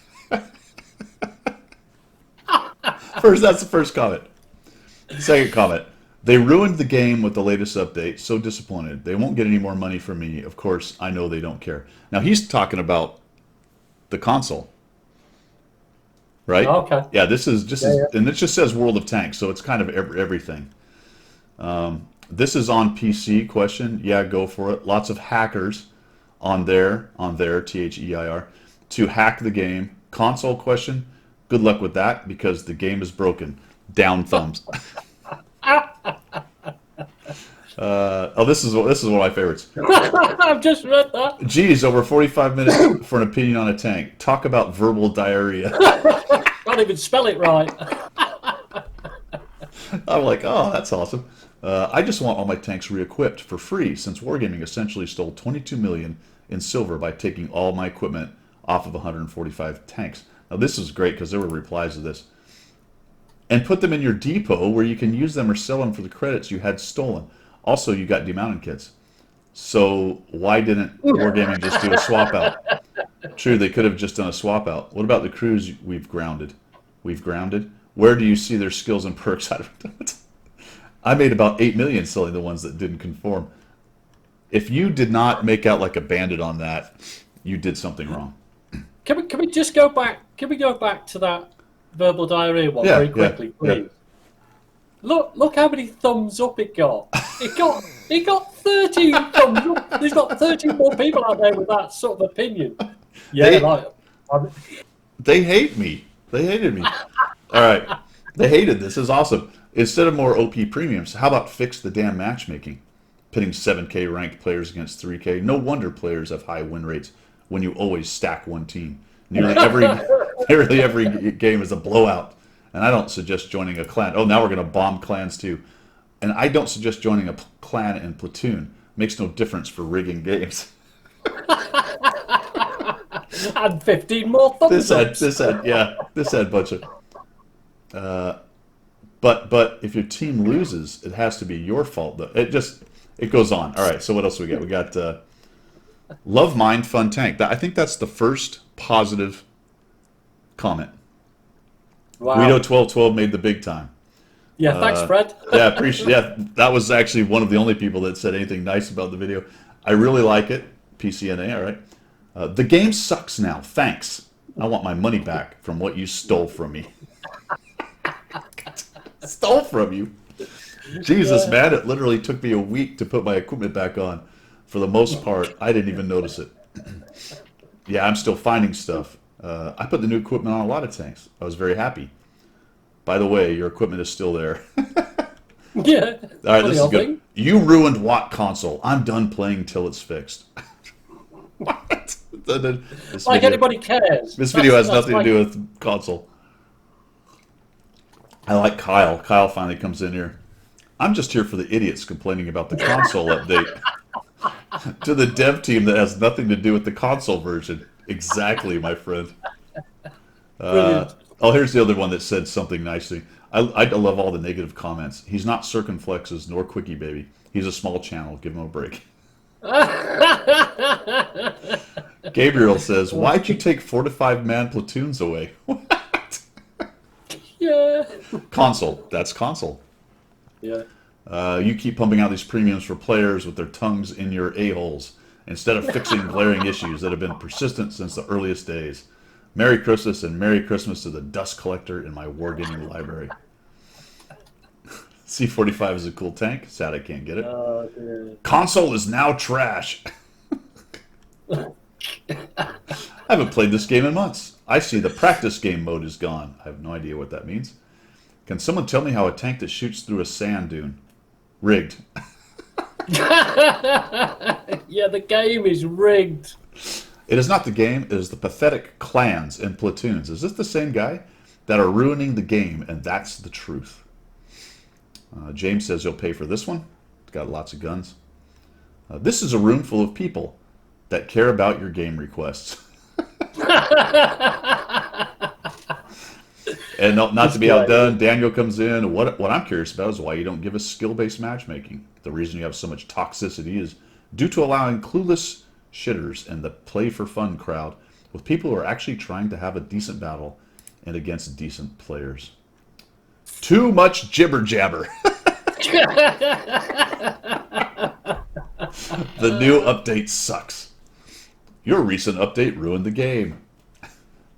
That's the first comment. Second comment. They ruined the game with the latest update. So disappointed. They won't get any more money from me. Of course, I know they don't care. Now, he's talking about the console. Right? Oh, okay. Yeah, this is just, and it just says World of Tanks, so it's kind of everything. This is on PC, question. Yeah, go for it. Lots of hackers on there, THEIR, to hack the game. Console, question. Good luck with that, because the game is broken. Down thumbs. This is one of my favorites. I've just read that. Geez, over 45 minutes for an opinion on a tank. Talk about verbal diarrhea. Can't even spell it right. I'm like, oh, that's awesome. I just want all my tanks re-equipped for free, since Wargaming essentially stole $22 million in silver by taking all my equipment off of 145 tanks. Now, this is great because there were replies to this. and put them in your depot where you can use them or sell them for the credits you had stolen. Also, you got demounted kits. So why didn't Wargaming just do a swap out? True, they could have just done a swap out. What about the crews we've grounded? We've grounded? Where do you see their skills and perks? I made about 8 million selling the ones that didn't conform. If you did not make out like a bandit on that, you did something wrong. Can we just go back? Can we go back to that verbal diarrhea one very quickly, please? Yeah. Look how many thumbs up it got. It got 13 thumbs up. There's got 13 more people out there with that sort of opinion. Yeah, they hate me. They hated me. All right. They hated this. This is awesome. Instead of more OP premiums, how about fix the damn matchmaking? Pitting 7K ranked players against 3K. No wonder players have high win rates when you always stack one team. Nearly every game is a blowout. And I don't suggest joining a clan. Oh, now we're going to bomb clans too. And I don't suggest joining a clan and platoon. Makes no difference for rigging games. And 15 more thumbs up. This had a bunch of. But if your team loses, it has to be your fault though. It goes on. All right. So what else we got? We got Love Mind Fun Tank. I think that's the first positive comment. Wow. Guido 1212 made the big time. Yeah, thanks, Fred. Yeah, appreciate. Yeah, that was actually one of the only people that said anything nice about the video. I really like it. PCNA. All right. The game sucks now. Thanks. I want my money back from what you stole from me. Stole from you? Jesus, man! It literally took me a week to put my equipment back on. For the most part, I didn't even notice it. Yeah, I'm still finding stuff. I put the new equipment on a lot of tanks. I was very happy. By the way, your equipment is still there. Yeah. All right, this is good. You ruined Watt console. I'm done playing till it's fixed. What? Anybody cares. This video has nothing to do with console. I like Kyle. Kyle finally comes in here. I'm just here for the idiots complaining about the console update. To the dev team that has nothing to do with the console version. Exactly, my friend. Here's the other one that said something nicely. I love all the negative comments. He's not circumflexes nor quickie baby. He's a small channel. Give him a break. Gabriel says, "Why'd you take 4 to 5 man platoons away?" What? Yeah. Console. That's console. Yeah. You keep pumping out these premiums for players with their tongues in your a-holes instead of fixing glaring issues that have been persistent since the earliest days. Merry Christmas and Merry Christmas to the dust collector in my wargaming library. C-45 is a cool tank. Sad I can't get it. Oh, dear. Console is now trash. I haven't played this game in months. I see the practice game mode is gone. I have no idea what that means. Can someone tell me how a tank that shoots through a sand dune? Rigged. Yeah, the game is rigged. It is not the game, it is the pathetic clans and platoons. Is this the same guy? That are ruining the game, and that's the truth. James says he'll pay for this one. It's got lots of guns. This is a room full of people that care about your game requests. And not to be outdone, Daniel comes in. What I'm curious about is why you don't give us skill-based matchmaking. The reason you have so much toxicity is due to allowing clueless shitters and the play-for-fun crowd with people who are actually trying to have a decent battle and against decent players. Too much jibber-jabber. The new update sucks. Your recent update ruined the game.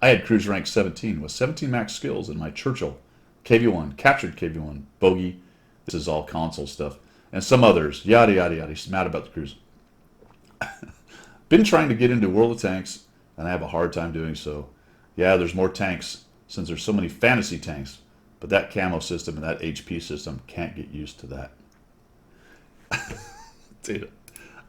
I had cruise rank 17 with 17 max skills in my Churchill, KV-1, captured KV-1, bogey. This is all console stuff. And some others. Yada, yada, yada. He's mad about the cruise. Been trying to get into World of Tanks, and I have a hard time doing so. Yeah, there's more tanks since there's so many fantasy tanks. But that camo system and that HP system can't get used to that. Dude,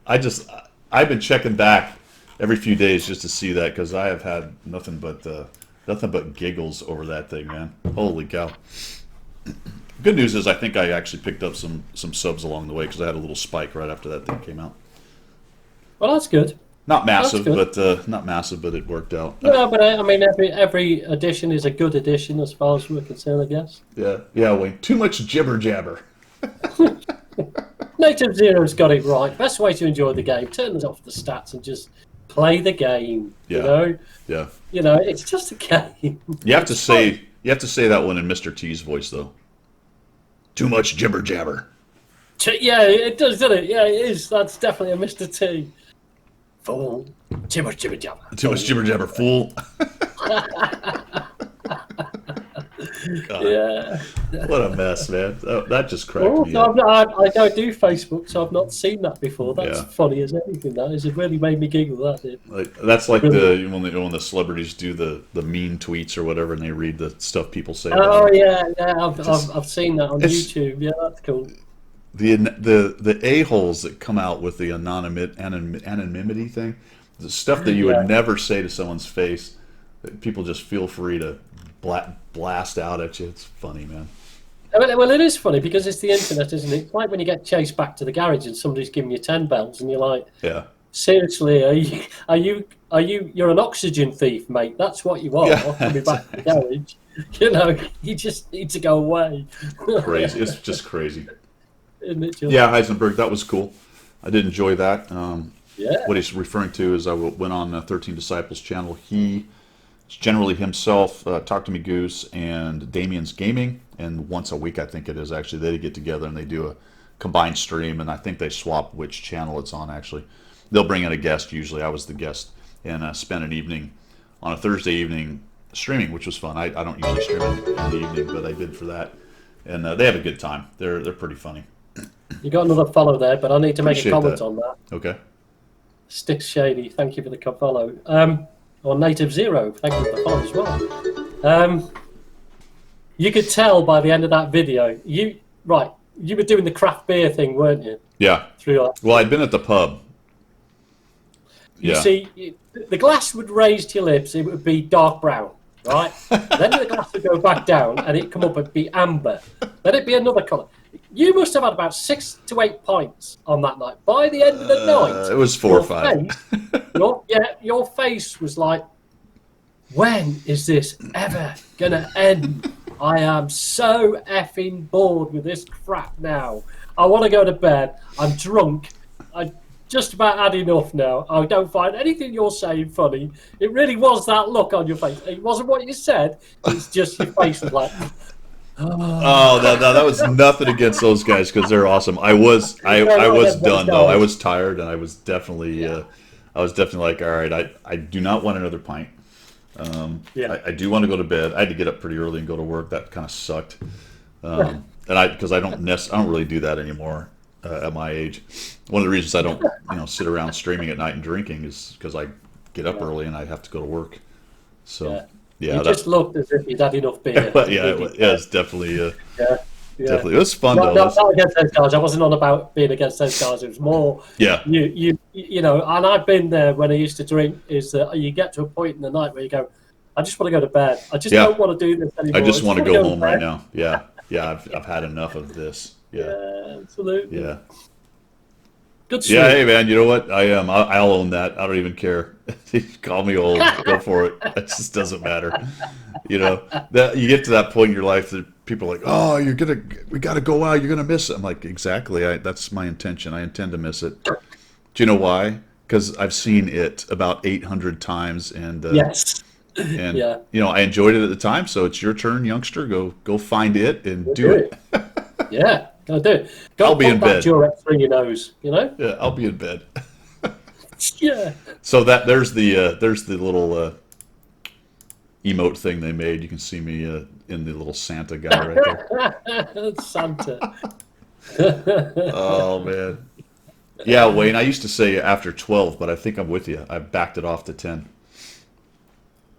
I've been checking back every few days just to see that because I have had nothing but giggles over that thing, man. Holy cow! Good news is I think I actually picked up some subs along the way because I had a little spike right after that thing came out. Well, that's good. Not massive, good. but it worked out. No, but I mean, every edition is a good edition as far as we're concerned, I guess. Yeah, Wayne. Too much jibber jabber. Native Zero's got it right. Best way to enjoy the game: turn off the stats and just play the game. Yeah, yeah. It's just a game. You have to say that one in Mr. T's voice though. Too much jibber jabber. Yeah, it does, doesn't it? Yeah, it is. That's definitely a Mr. T. Fool. Jibber jabber. Too much jibber jabber, fool. God. Yeah. What a mess, man. That just cracked me No, up. I don't do Facebook, so I've not seen that before. That's Yeah. funny as anything. That is. It really made me giggle. That did. That's like Really? when the celebrities do the mean tweets or whatever, and they read the stuff people say. Oh about them. yeah. I've seen that on It's- YouTube. Yeah, that's cool. The a-holes that come out with the anonymity thing, the stuff that you Yeah. would never say to someone's face, that people just feel free to blast out at you. It's funny, man. Well, it is funny because it's the internet, isn't it? It's like when you get chased back to the garage and somebody's giving you 10 bells, and you're like, Yeah. seriously, you're an oxygen thief, mate. That's what you are. Yeah, Coming back to the garage, you just need to go away. Crazy. It's just crazy. Isn't it, Jill? Yeah, Heisenberg, that was cool. I did enjoy that. Yeah. What he's referring to is I went on 13 Disciples channel. He generally himself, Talk to Me Goose, and Damien's Gaming, and once a week I think it is actually, they get together and they do a combined stream, and I think they swap which channel it's on actually. They'll bring in a guest, usually I was the guest, and spend an evening on a Thursday evening streaming, which was fun. I don't usually stream in the evening, but I did for that, and they have a good time. They're pretty funny. You got another follow there, but I need to make Appreciate a comment that. on that. Okay. Sticks Shady, thank you for the follow. Or Native Zero, thank you for the follow as well. You could tell by the end of that video, you were doing the craft beer thing, weren't you? Yeah. Well, I'd been at the pub. You Yeah. see, the glass would raise to your lips, it would be dark brown, right? Then the glass would go back down and it'd come up and be amber. Then it'd be another colour. You must have had about 6 to 8 pints on that night. By the end of the night, It was 4 or 5. your face was like, when is this ever gonna end? I am so effing bored with this crap now. I want to go to bed. I'm drunk. I just about had enough now. I don't find anything you're saying funny. It really was that look on your face. It wasn't what you said. It's just your face was like. Oh, no, that was nothing against those guys because they're awesome. I was done though. I was tired and I was definitely like, all right, I do not want another pint. I do want to go to bed. I had to get up pretty early and go to work. That kind of sucked. And because I don't really do that anymore at my age. One of the reasons I don't sit around streaming at night and drinking is because I get up early and I have to go to work. So you just looked as if you'd had enough beer. It's definitely definitely. It was fun though. Not against those guys. I wasn't on about being against those guys. It was more. You know, and I've been there when I used to drink. Is that you get to a point in the night where you go, I just want to go to bed. I just don't want to do this anymore. I just want to go home right now. Yeah. I've had enough of this. Yeah, absolutely. Yeah. Good stream. Yeah, hey man, you know what? I'll own that. I don't even care. Call me old. Go for it. It just doesn't matter. You get to that point in your life that people are like, oh, we gotta go out. You're gonna miss it. I'm like, exactly. That's my intention. I intend to miss it. Do you know why? Because I've seen it about 800 times, and yes. And I enjoyed it at the time. So it's your turn, youngster. Go find it and do it. Yeah, gotta do it. I'll be in bed. Durex through your nose, Yeah, I'll be in bed. Yeah. So there's the little emote thing they made. You can see me in the little Santa guy right there. Santa. Oh man. Yeah, Wayne. I used to say after 12, but I think I'm with you. I backed it off to 10.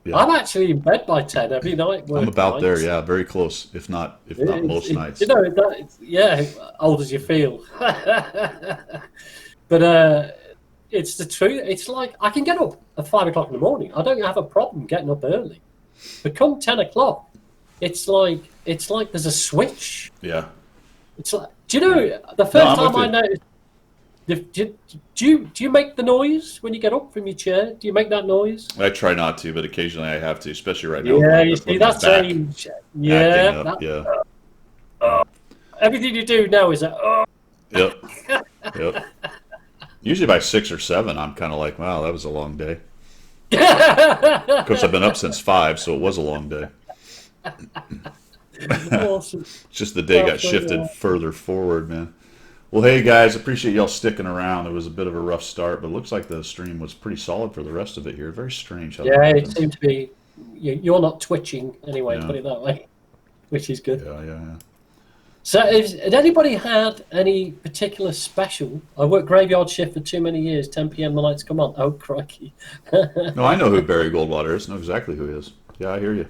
Yeah. I'm actually in bed by 10 every night. I'm about there, yeah, very close, if not most nights. Old as you feel. But it's the truth. It's like I can get up at 5 o'clock in the morning. I don't have a problem getting up early. But come 10 o'clock, it's like there's a switch. Yeah. It's like, do you know the first time I noticed Do you make the noise when you get up from your chair? Do you make that noise? I try not to, but occasionally I have to, especially right now Yeah, you see, with my that's back age. acting Yeah, up. that, Yeah. everything you do now is a. Yep. Yep. Usually by 6 or 7, I'm kind of like, wow, that was a long day. Of course, I've been up since 5, so it was a long day. Awesome. Just the day got Absolutely shifted awesome. further forward, man. Well, hey guys, appreciate y'all sticking around. It was a bit of a rough start, but it looks like the stream was pretty solid for the rest of it here. Very strange how that Yeah, it happens. seemed to be. You're not twitching anyway, Yeah, put it that way, which is good. yeah. So, has anybody had any particular special? I worked graveyard shift for too many years. 10 p.m. the lights come on. Oh crikey! No, I know who Barry Goldwater is. Know exactly who he is. Yeah, I hear you.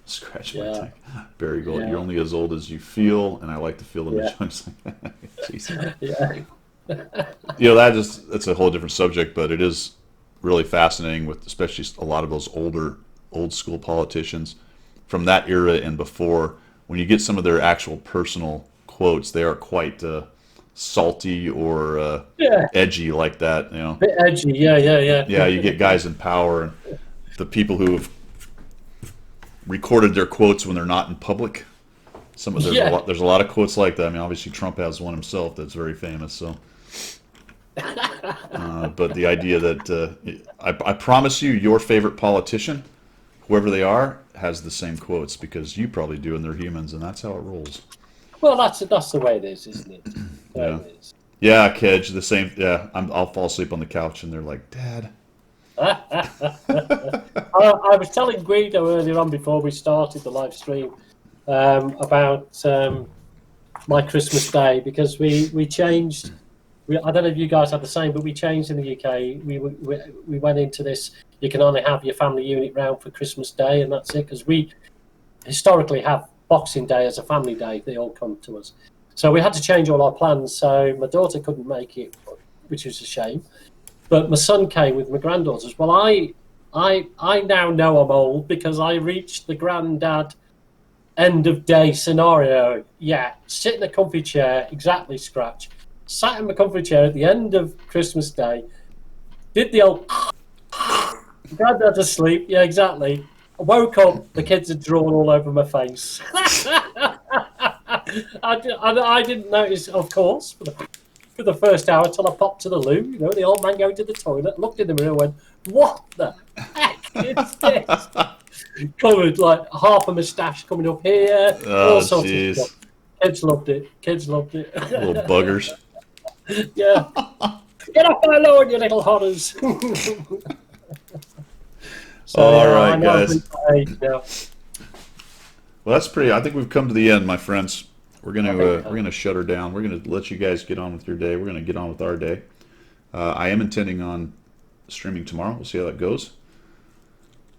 Scratch my Yeah, neck. Barry Gold. You're yeah, only as old as you feel, and I like to feel the yeah, joints. Jeez. yeah, That's a whole different subject, but it is really fascinating with especially a lot of those old school politicians from that era and before. When you get some of their actual personal quotes, they are quite salty or yeah. edgy like that. Bit edgy. Yeah, yeah, Yeah, you yeah. get guys in power and the people who have recorded their quotes when they're not in public. Yeah. There's a lot of quotes like that. I mean, obviously Trump has one himself that's very famous. So, but the idea that I promise you, your favorite politician, whoever they are, has the same quotes because you probably do, and they're humans, and that's how it rolls. Well, that's the way it is, isn't it? The way Yeah, it is. yeah, Kedge, the same. Yeah, I'll fall asleep on the couch, and they're like, "Dad." I was telling Guido earlier on before we started the live stream about my Christmas Day because we changed. I don't know if you guys had the same, but we changed in the UK. We went into this. You can only have your family unit round for Christmas Day, and that's it. Because we historically have Boxing Day as a family day. They all come to us, so we had to change all our plans. So my daughter couldn't make it, which was a shame. But my son came with my granddaughters. Well, I now know I'm old because I reached the granddad end of day scenario. Yeah, sit in a comfy chair, exactly scratch. Sat in my comfy chair at the end of Christmas Day, did the old granddad's asleep. Yeah, exactly. I woke up, the kids had drawn all over my face. I didn't notice, of course, for the first hour till I popped to the loo. You know, the old man going to the toilet, looked in the mirror, and went, "What the heck is this?" Covered like half a moustache coming up here, all Oh, sorts of jeez, stuff. Kids loved it. Kids loved it. little buggers. Yeah, get off my lawn, you little horrors. So All yeah, I right, know I've guys. reached that age now. Well, that's pretty. I think we've come to the end, my friends. I think we We're have. gonna shut her down. We're gonna let you guys get on with your day. We're gonna get on with our day. I am intending on streaming tomorrow. We'll see how that goes.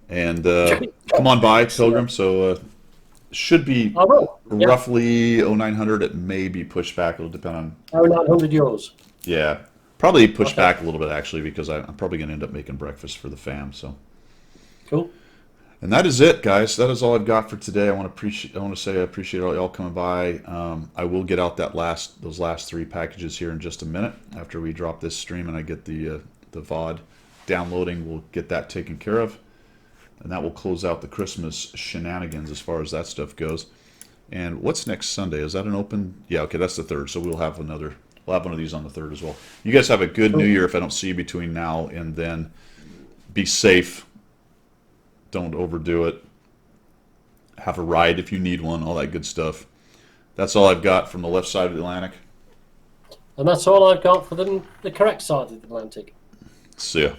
And come on by, Excellent. Pilgrim. So should be I will. Yeah. roughly 0900. It may be pushed back. It'll depend on. Oh, 900 euros. Yeah, probably pushed Okay. back a little bit actually because I'm probably gonna end up making breakfast for the fam. So. Cool. And that is it, guys. That is all I've got for today. I want to say I appreciate all y'all coming by. I will get out those last 3 packages here in just a minute after we drop this stream and I get the VOD downloading. We'll get that taken care of, and that will close out the Christmas shenanigans as far as that stuff goes. And what's next Sunday? Is that an open? Yeah, okay, that's the third. So we'll have another. We'll have one of these on the third as well. You guys have a good New Cool. Year. If I don't see you between now and then, be safe. Don't overdo it. Have a ride if you need one, all that good stuff. That's all I've got from the left side of the Atlantic. And that's all I've got for the correct side of the Atlantic. See ya.